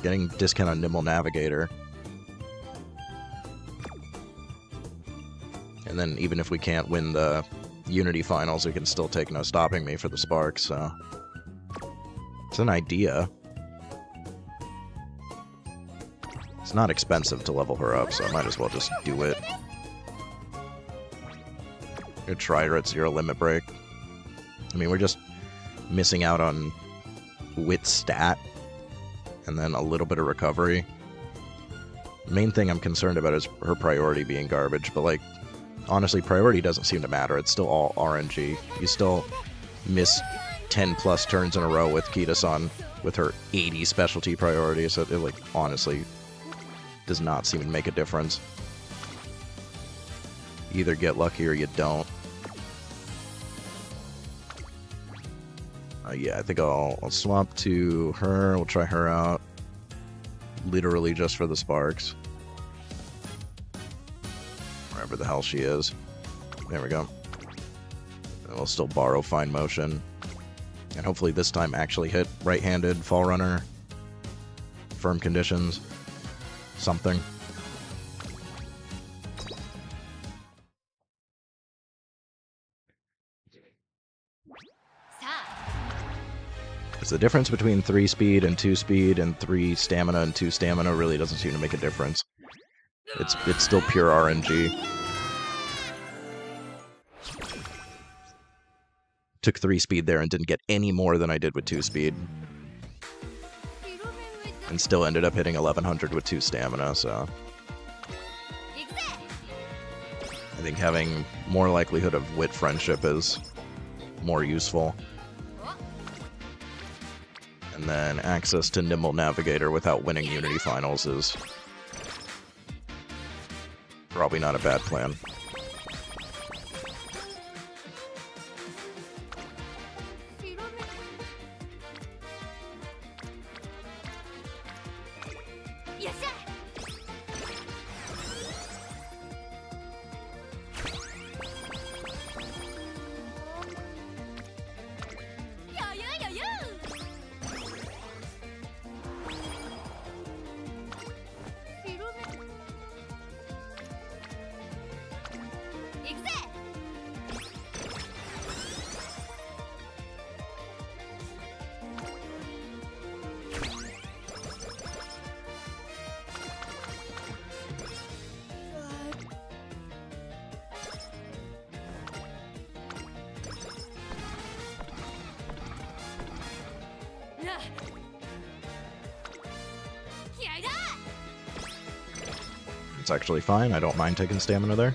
Getting discount on Nimble Navigator. And then even if we can't win the Unity Finals, we can still take No Stopping Me for the Sparks, so... It's an idea. It's not expensive to level her up, so I might as well just do it. Good try her at 0 limit break. I mean, we're just missing out on wit stat and then a little bit of recovery. The main thing I'm concerned about is her priority being garbage, but like, honestly, priority doesn't seem to matter. It's still all RNG. You still miss 10 plus turns in a row with Kita-san with her 80 specialty priority, so it like honestly does not seem to make a difference. You either get lucky or you don't. Yeah, I think I'll swap to her. We'll try her out. Literally just for the Sparks. Wherever the hell she is. There we go. And we'll still borrow Fine Motion. And hopefully this time actually hit right-handed, Fall Runner. Firm Conditions. Something. Because the difference between 3 speed and 2 speed and 3 stamina and 2 stamina really doesn't seem to make a difference. It's still pure RNG. Took 3 speed there and didn't get any more than I did with 2 speed. And still ended up hitting 1100 with 2 stamina, so... I think having more likelihood of wit friendship is more useful. And then access to Nimble Navigator without winning Unity Finals is probably not a bad plan. It's actually fine. I don't mind taking stamina there.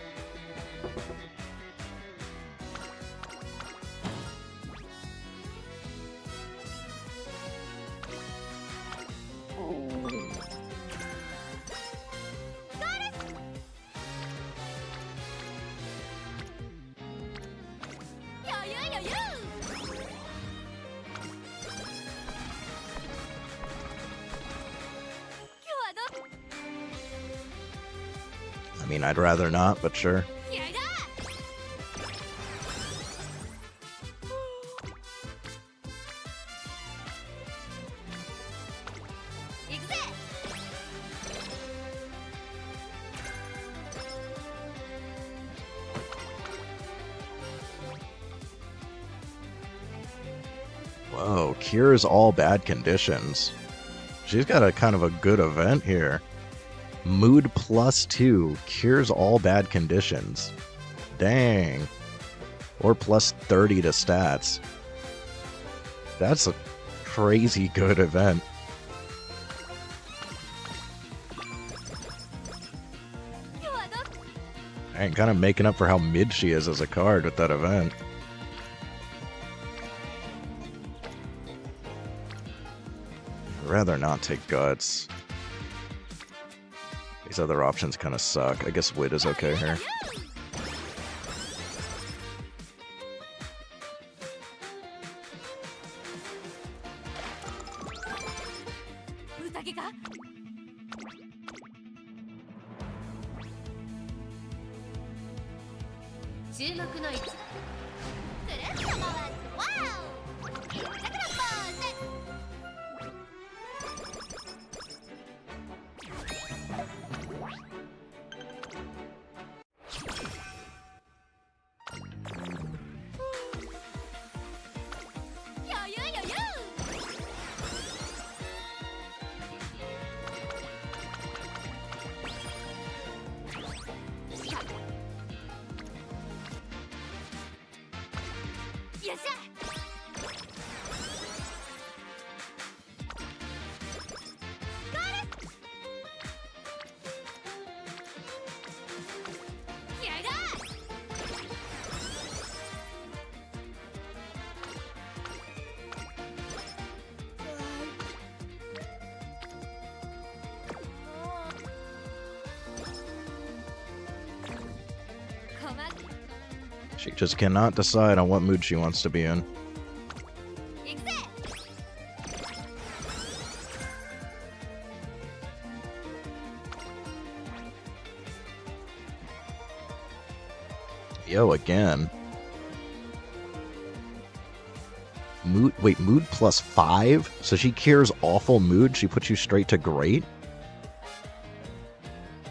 I mean, I'd rather not, but sure. Whoa, cures all bad conditions. She's got a kind of a good event here. Mood +2 cures all bad conditions. Dang. Or +30 to stats. That's a crazy good event. Dang, kind of making up for how mid she is as a card with that event. I'd rather not take Guts. These other options kind of suck. I guess Wit is okay here. よっしゃShe just cannot decide on what mood she wants to be in. Yo, again. Mood, wait, mood plus 5? So she cures awful mood, she puts you straight to great?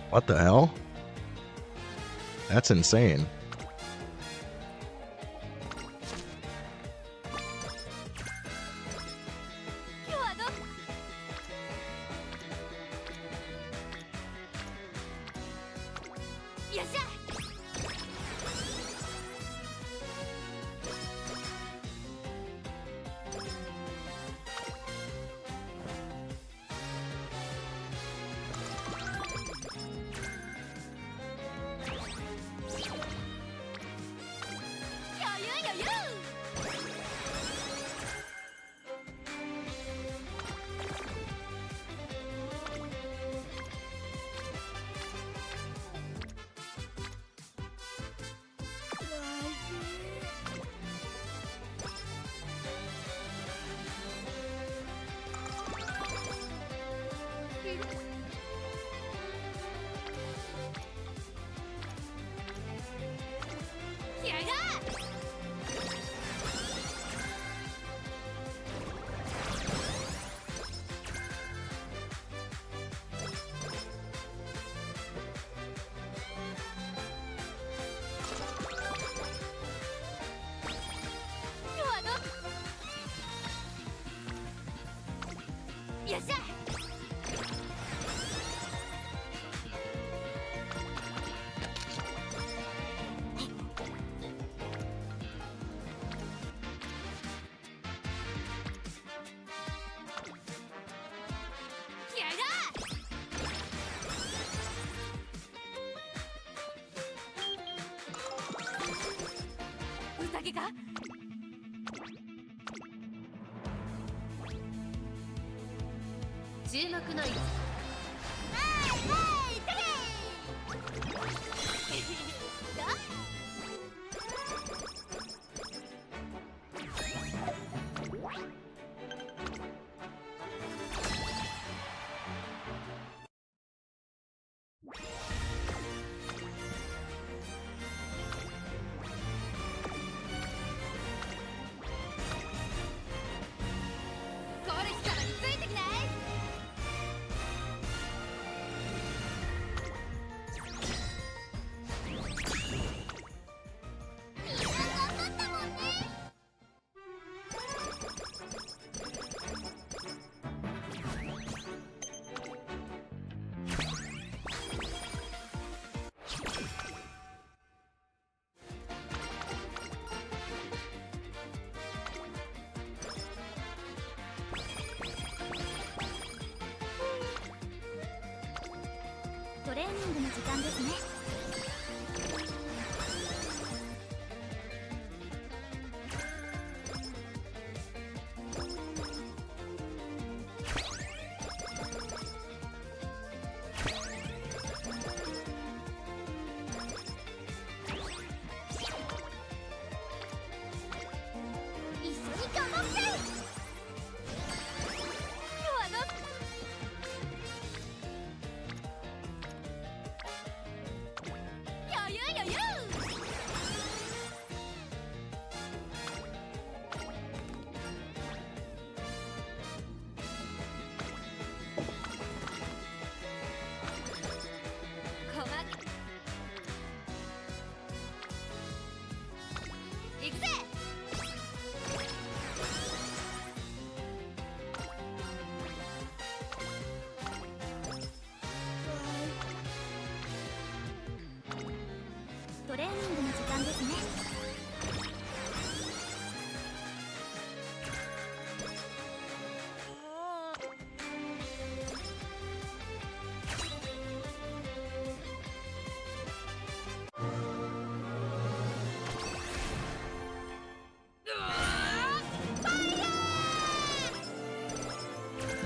What the hell? That's insane.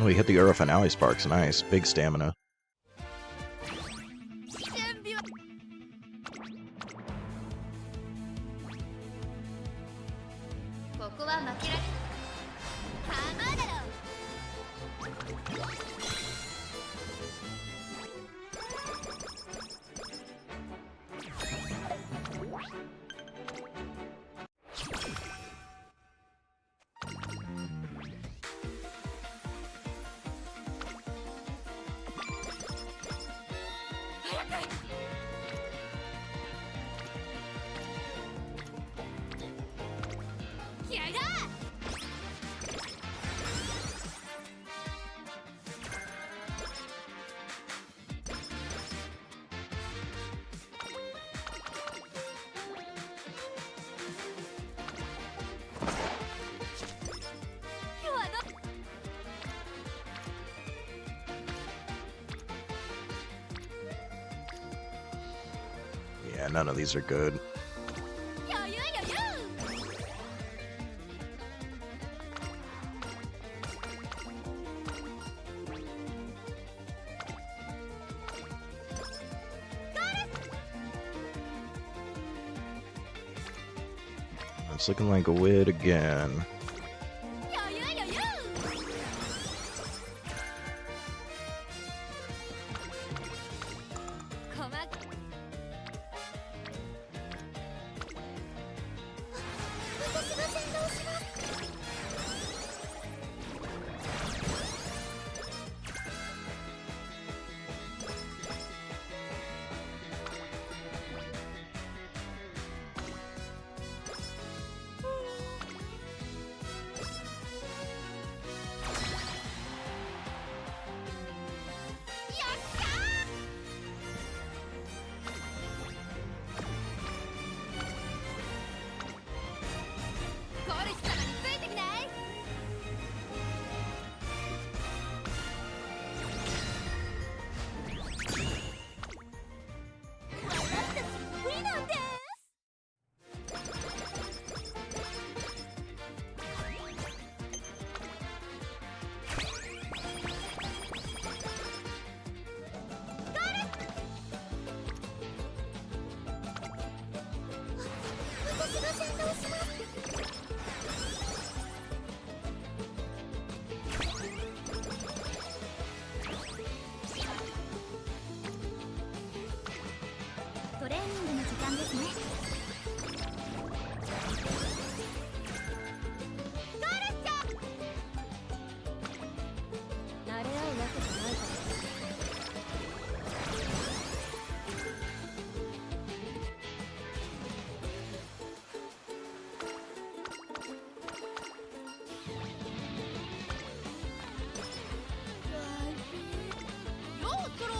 Oh, he hit the Euro Finale Sparks. Nice. Big stamina. 準備はここは負けられハマーだろ 気合いだ 今日はど Yeah, none of these are good. 余裕余裕 It's looking like a wid again. 余裕余裕 細か私が先導します ゴルシ様についてきない 私たちウィナーです 私が先導します トレーニングの時間ですね。ゴールしちゃ慣れ合うわけじゃないから。よートロー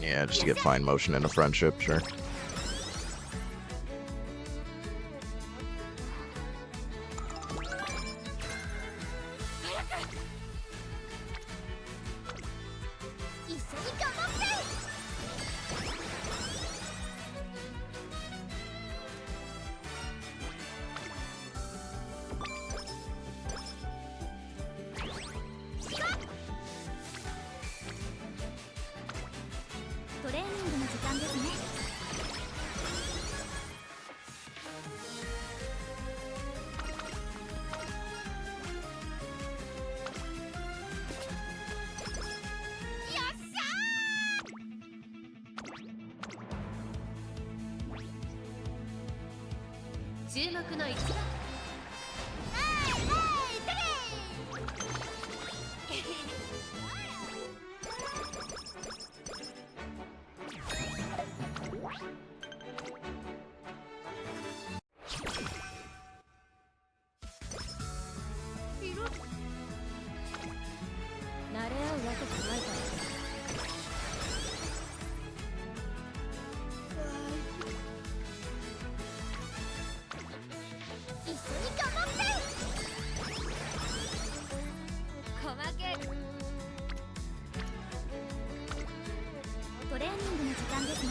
Yeah, just to get fine motion in a friendship, sure. 一緒に頑張って トレーニングの時間ですね。よっしゃー！注目の一番。慣れ合うわけじゃないから。間ですね。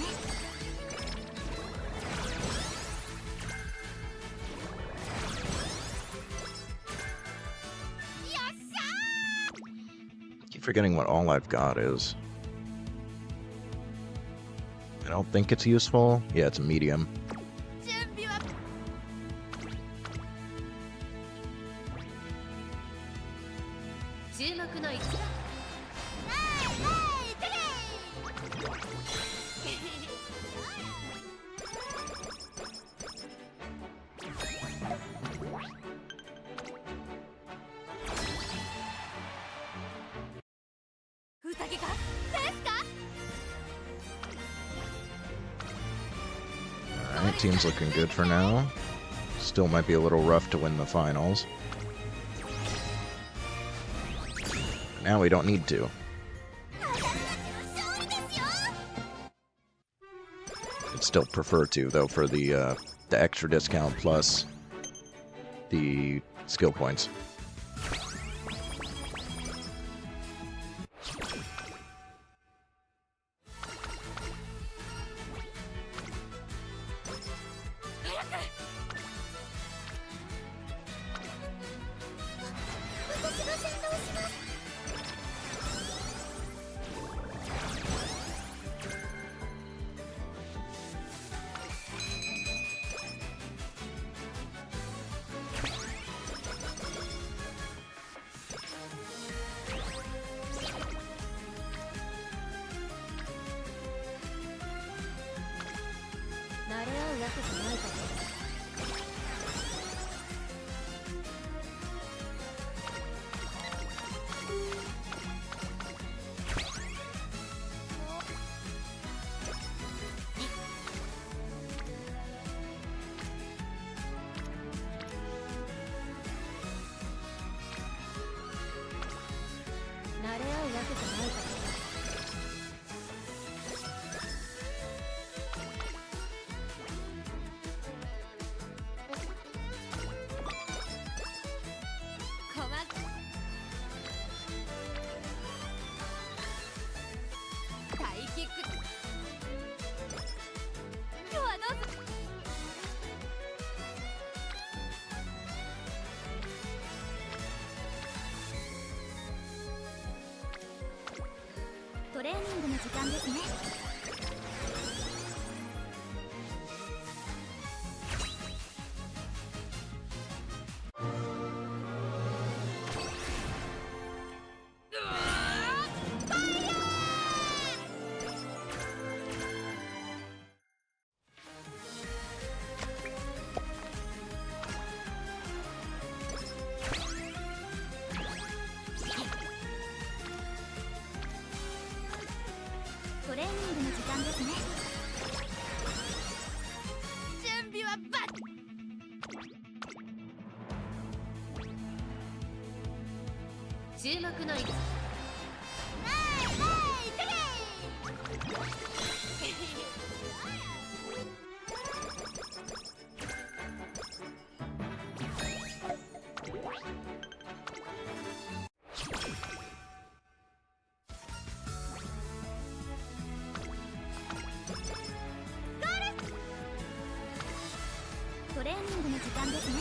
Keep forgetting what all I've got is. I don't think it's useful. Yeah, it's a medium. 準備は注目の一番。宴かですか？ Alright, team's looking good for now. Still might be a little rough to win the finals. Now we don't need to. I'd still prefer to, though, for the extra discount plus the skill points.トレーニングの時間ですね。 トレーニングの時間ですね。準備はバッ。注目の一。トレーニングの時間ですね。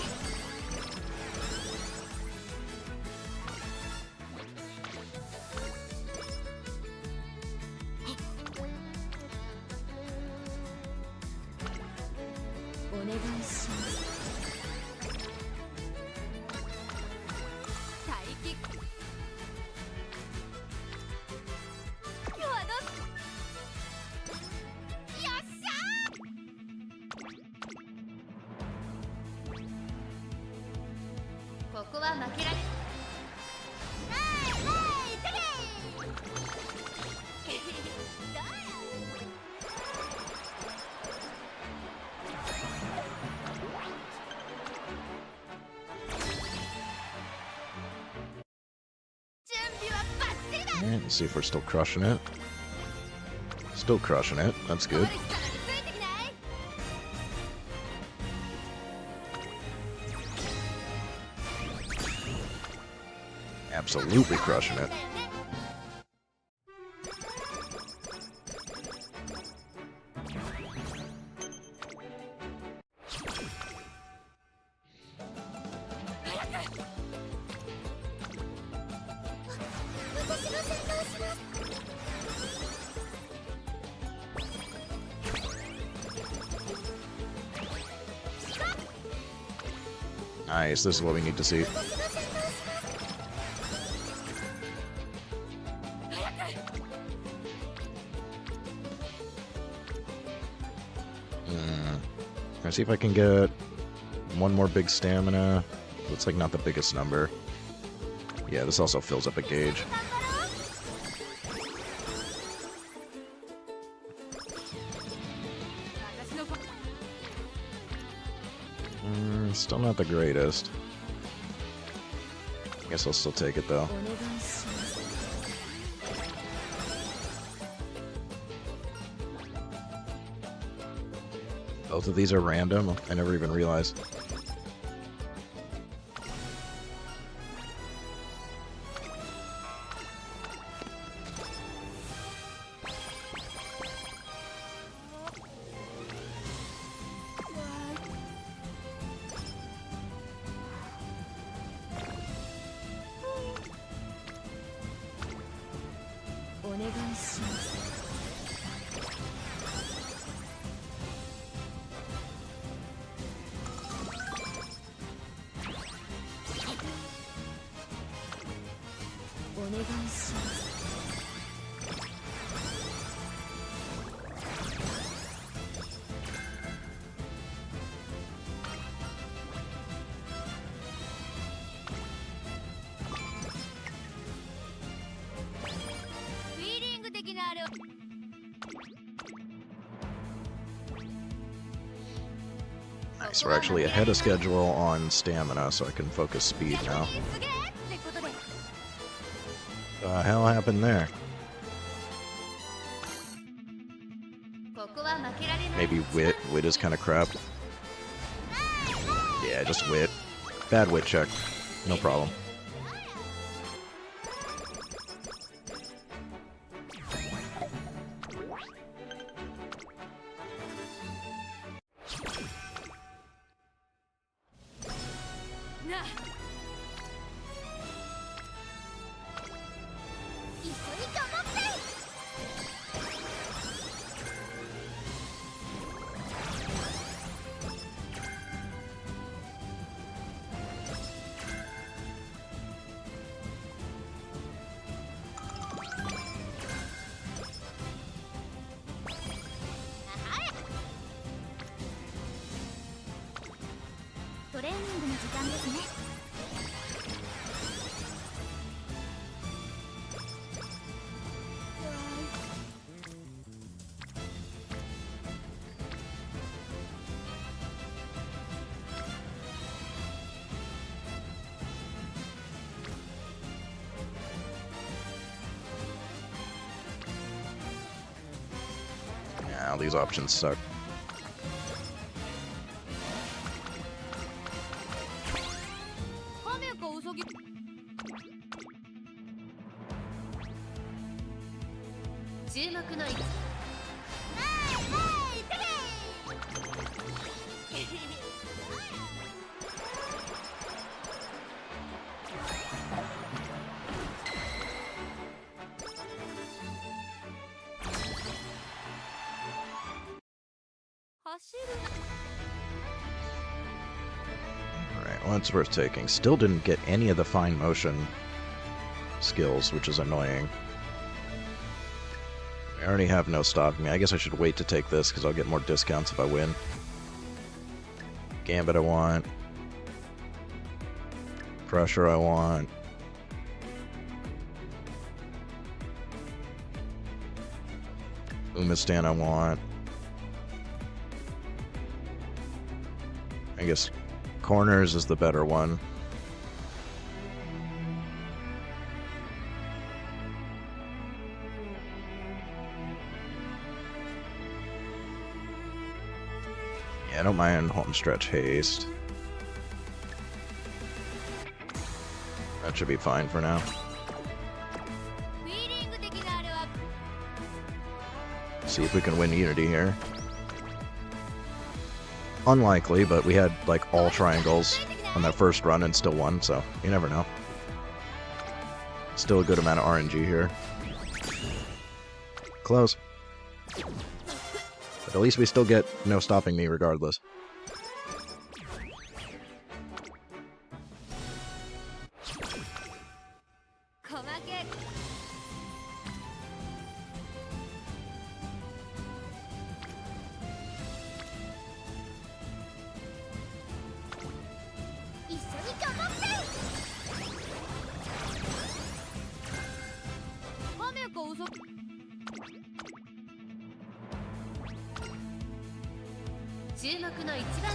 お願いします。待機。今日はどうぞ。よっしゃー。ここは負けられ。Alright, let's see if we're still crushing it. Still crushing it. That's good. Absolutely crushing it. Nice, this is what we need to see. Let's see if I can get one more big stamina. Looks like not the biggest number. Yeah, this also fills up a gauge. Still not the greatest. Guess I'll still take it though. Both of these are random. I never even realized. Nice, we're actually ahead of schedule on stamina, so I can focus speed now. The hell happened there? Maybe wit. Wit is kind of crap. Yeah, just wit. Bad wit check. No problem. Yeah, these options suck. Alright, well, that's worth taking. Still didn't get any of the fine motion skills, which is annoying. I already have no stopping me. I guess I should wait to take this because I'll get more discounts if I win. Gambit I want. Pressure I want. Umistan I want. I guess corners is the better one. Yeah, I don't mind home stretch haste. That should be fine for now. See if we can win Unity here. Unlikely, but we had like all triangles on that first run and still won, so you never know. Still a good amount of RNG here. Close. But at least we still get no stopping me regardless. 注目の1番。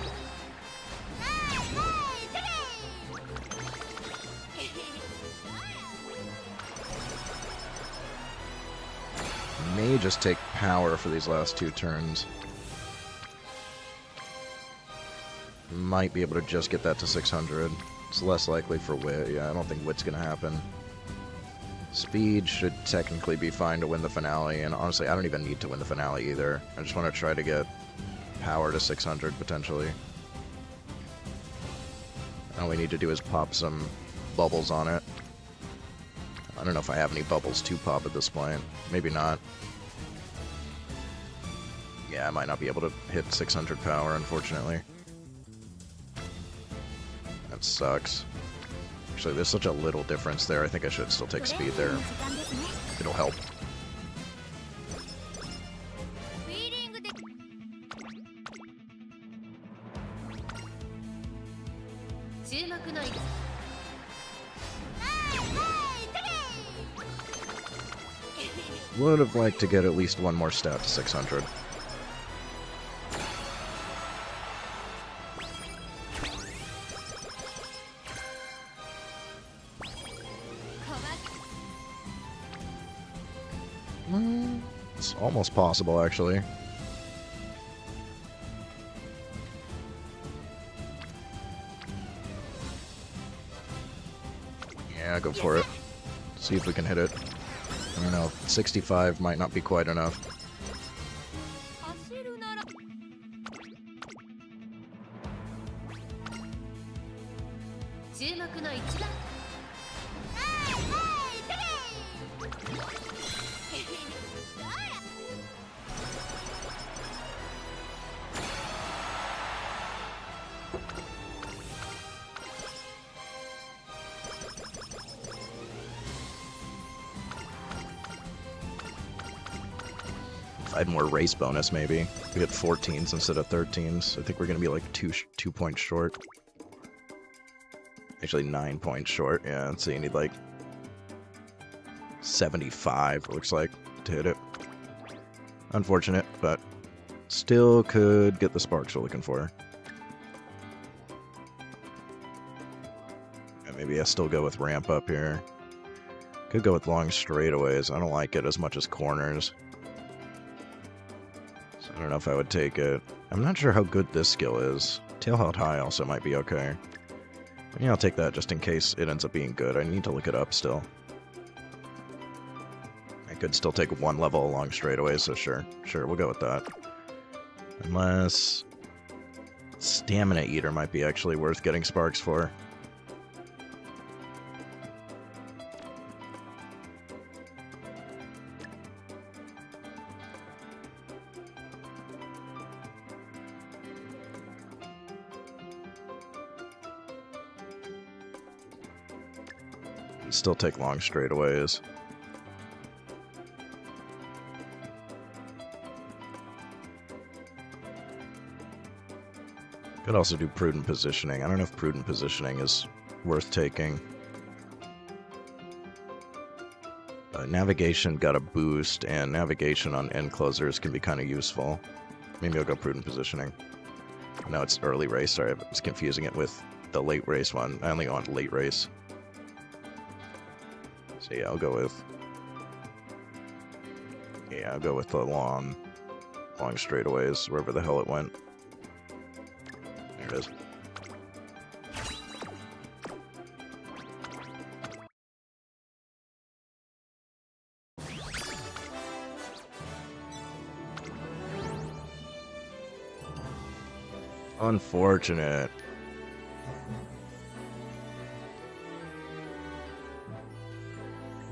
May just take power for these last 2 turns. Might be able to just get that to 600. It's less likely for Wit. Yeah, I don't think Wit's gonna happen. Speed should technically be fine to win the finale, and honestly, I don't even need to win the finale either. I just want to try to get power to 600, potentially. All we need to do is pop some bubbles on it. I don't know if I have any bubbles to pop at this point. Maybe not. Yeah, I might not be able to hit 600 power, unfortunately. That sucks. Actually, there's such a little difference there. I think I should still take speed there. It'll help. Would have liked to get at least one more stat to 600. It's almost possible, actually. Yeah, go for it. See if we can hit it. I don't know, 65 might not be quite enough. If I had more race bonus, maybe. We hit 14s instead of 13s. I think we're going to be like 2 points short. Actually, 9 points short. Yeah, so you need like 75, it looks like, to hit it. Unfortunate, but still could get the sparks we're looking for. And maybe I still go with ramp up here. Could go with long straightaways. I don't like it as much as corners. So I don't know if I would take it. I'm not sure how good this skill is. Tail held high also might be okay. Yeah, I'll take that just in case it ends up being good. I need to look it up still. I could still take 1 level along straightaways, so sure, we'll go with that. Unless Stamina Eater might be actually worth getting sparks for. Still take long straightaways. Could also do prudent positioning. I don't know if prudent positioning is worth taking. Navigation got a boost, and navigation on end closers can be kind of useful. Maybe I'll go prudent positioning. No, it's early race. Sorry, I was confusing it with the late race one. I only go on late race. So yeah, I'll go with the long straightaways, wherever the hell it went. There it is. Unfortunate.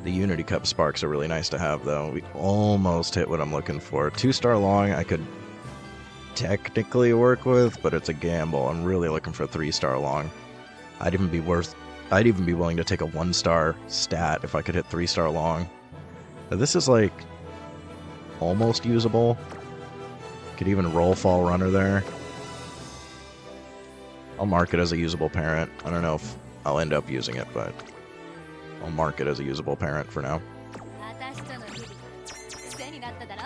The Unity Cup sparks are really nice to have, though. We almost hit what I'm looking for. 2-star long I could technically work with, but it's a gamble. I'm really looking for 3-star long. I'd even be willing to take a 1-star stat if I could hit 3-star long. Now, this is like almost usable. Could even roll fall runner there. I'll mark it as a usable parent. I don't know if I'll end up using it, but I'll mark it as a usable parent for now. になっただろ。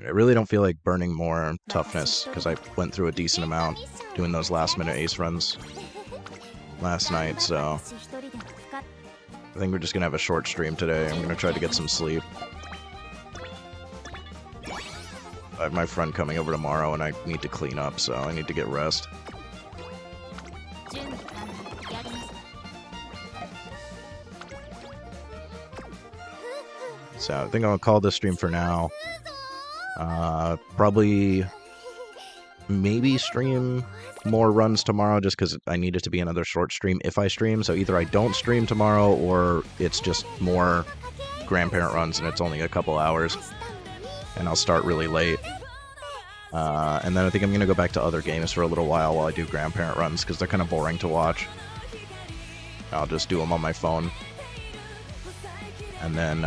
I really don't feel like burning more toughness because I went through a decent amount doing those last minute ace runs last night, so I think we're just gonna have a short stream today. I'm gonna try to get some sleep. I have my friend coming over tomorrow and I need to clean up, so I need to get rest. So I think I'll call this stream for now. Probably maybe stream more runs tomorrow just because I need it to be another short stream if I stream. So either I don't stream tomorrow or it's just more Grandparent runs and it's only a couple hours. And I'll start really late. And then I think I'm going to go back to other games for a little while I do Grandparent runs because they're kind of boring to watch. I'll just do them on my phone. And then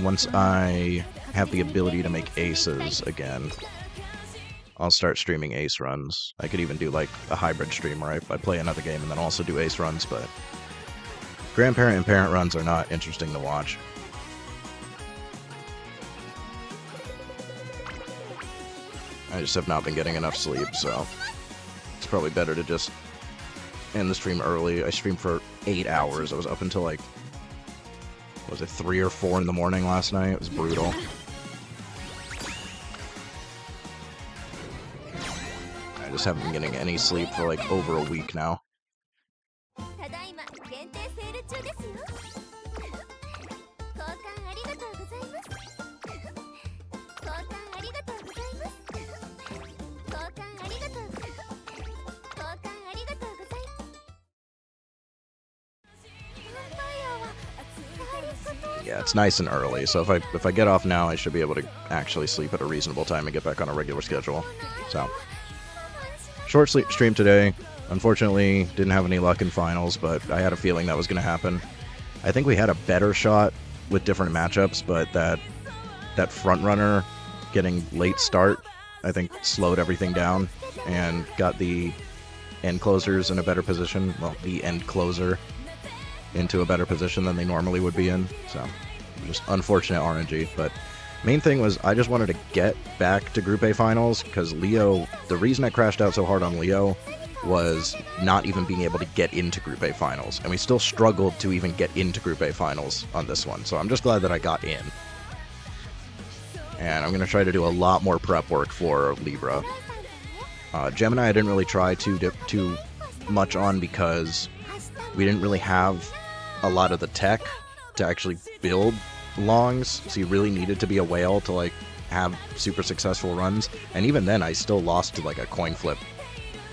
once I have the ability to make aces again, I'll start streaming ace runs. I could even do like a hybrid stream where I play another game and then also do ace runs, but Grandparent and Parent runs are not interesting to watch. I just have not been getting enough sleep, so it's probably better to just end the stream early. I streamed for 8 hours. I was up until like, was it 3 or 4 in the morning last night? It was brutal. I just haven't been getting any sleep for like over a week now. Yeah, it's nice and early, so if I get off now, I should be able to actually sleep at a reasonable time and get back on a regular schedule. So, short stream today. Unfortunately, didn't have any luck in finals, but I had a feeling that was going to happen. I think we had a better shot with different matchups, but that front runner getting late start, I think slowed everything down and got the end closers in a better position. Well, the end closer into a better position than they normally would be in, so just unfortunate RNG. But main thing was I just wanted to get back to Group A finals because Leo, the reason I crashed out so hard on Leo was not even being able to get into Group A finals, and we still struggled to even get into Group A finals on this one, so I'm just glad that I got in. And I'm going to try to do a lot more prep work for Libra. Gemini I didn't really try too much on because we didn't really have a lot of the tech to actually build longs, so you really needed to be a whale to like have super successful runs, and even then I still lost to like a coin flip.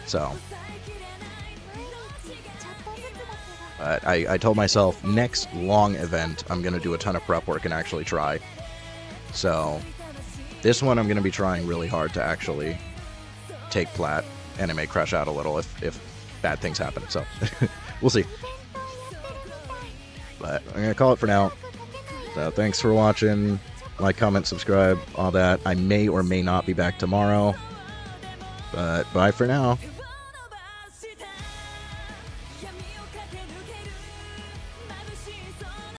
So but I told myself next long event I'm gonna do a ton of prep work and actually try. So this one I'm gonna be trying really hard to actually take plat, and it may crash out a little if bad things happen, so we'll see. But I'm going to call it for now. So thanks for watching. Like, comment, subscribe, all that. I may or may not be back tomorrow. But bye for now.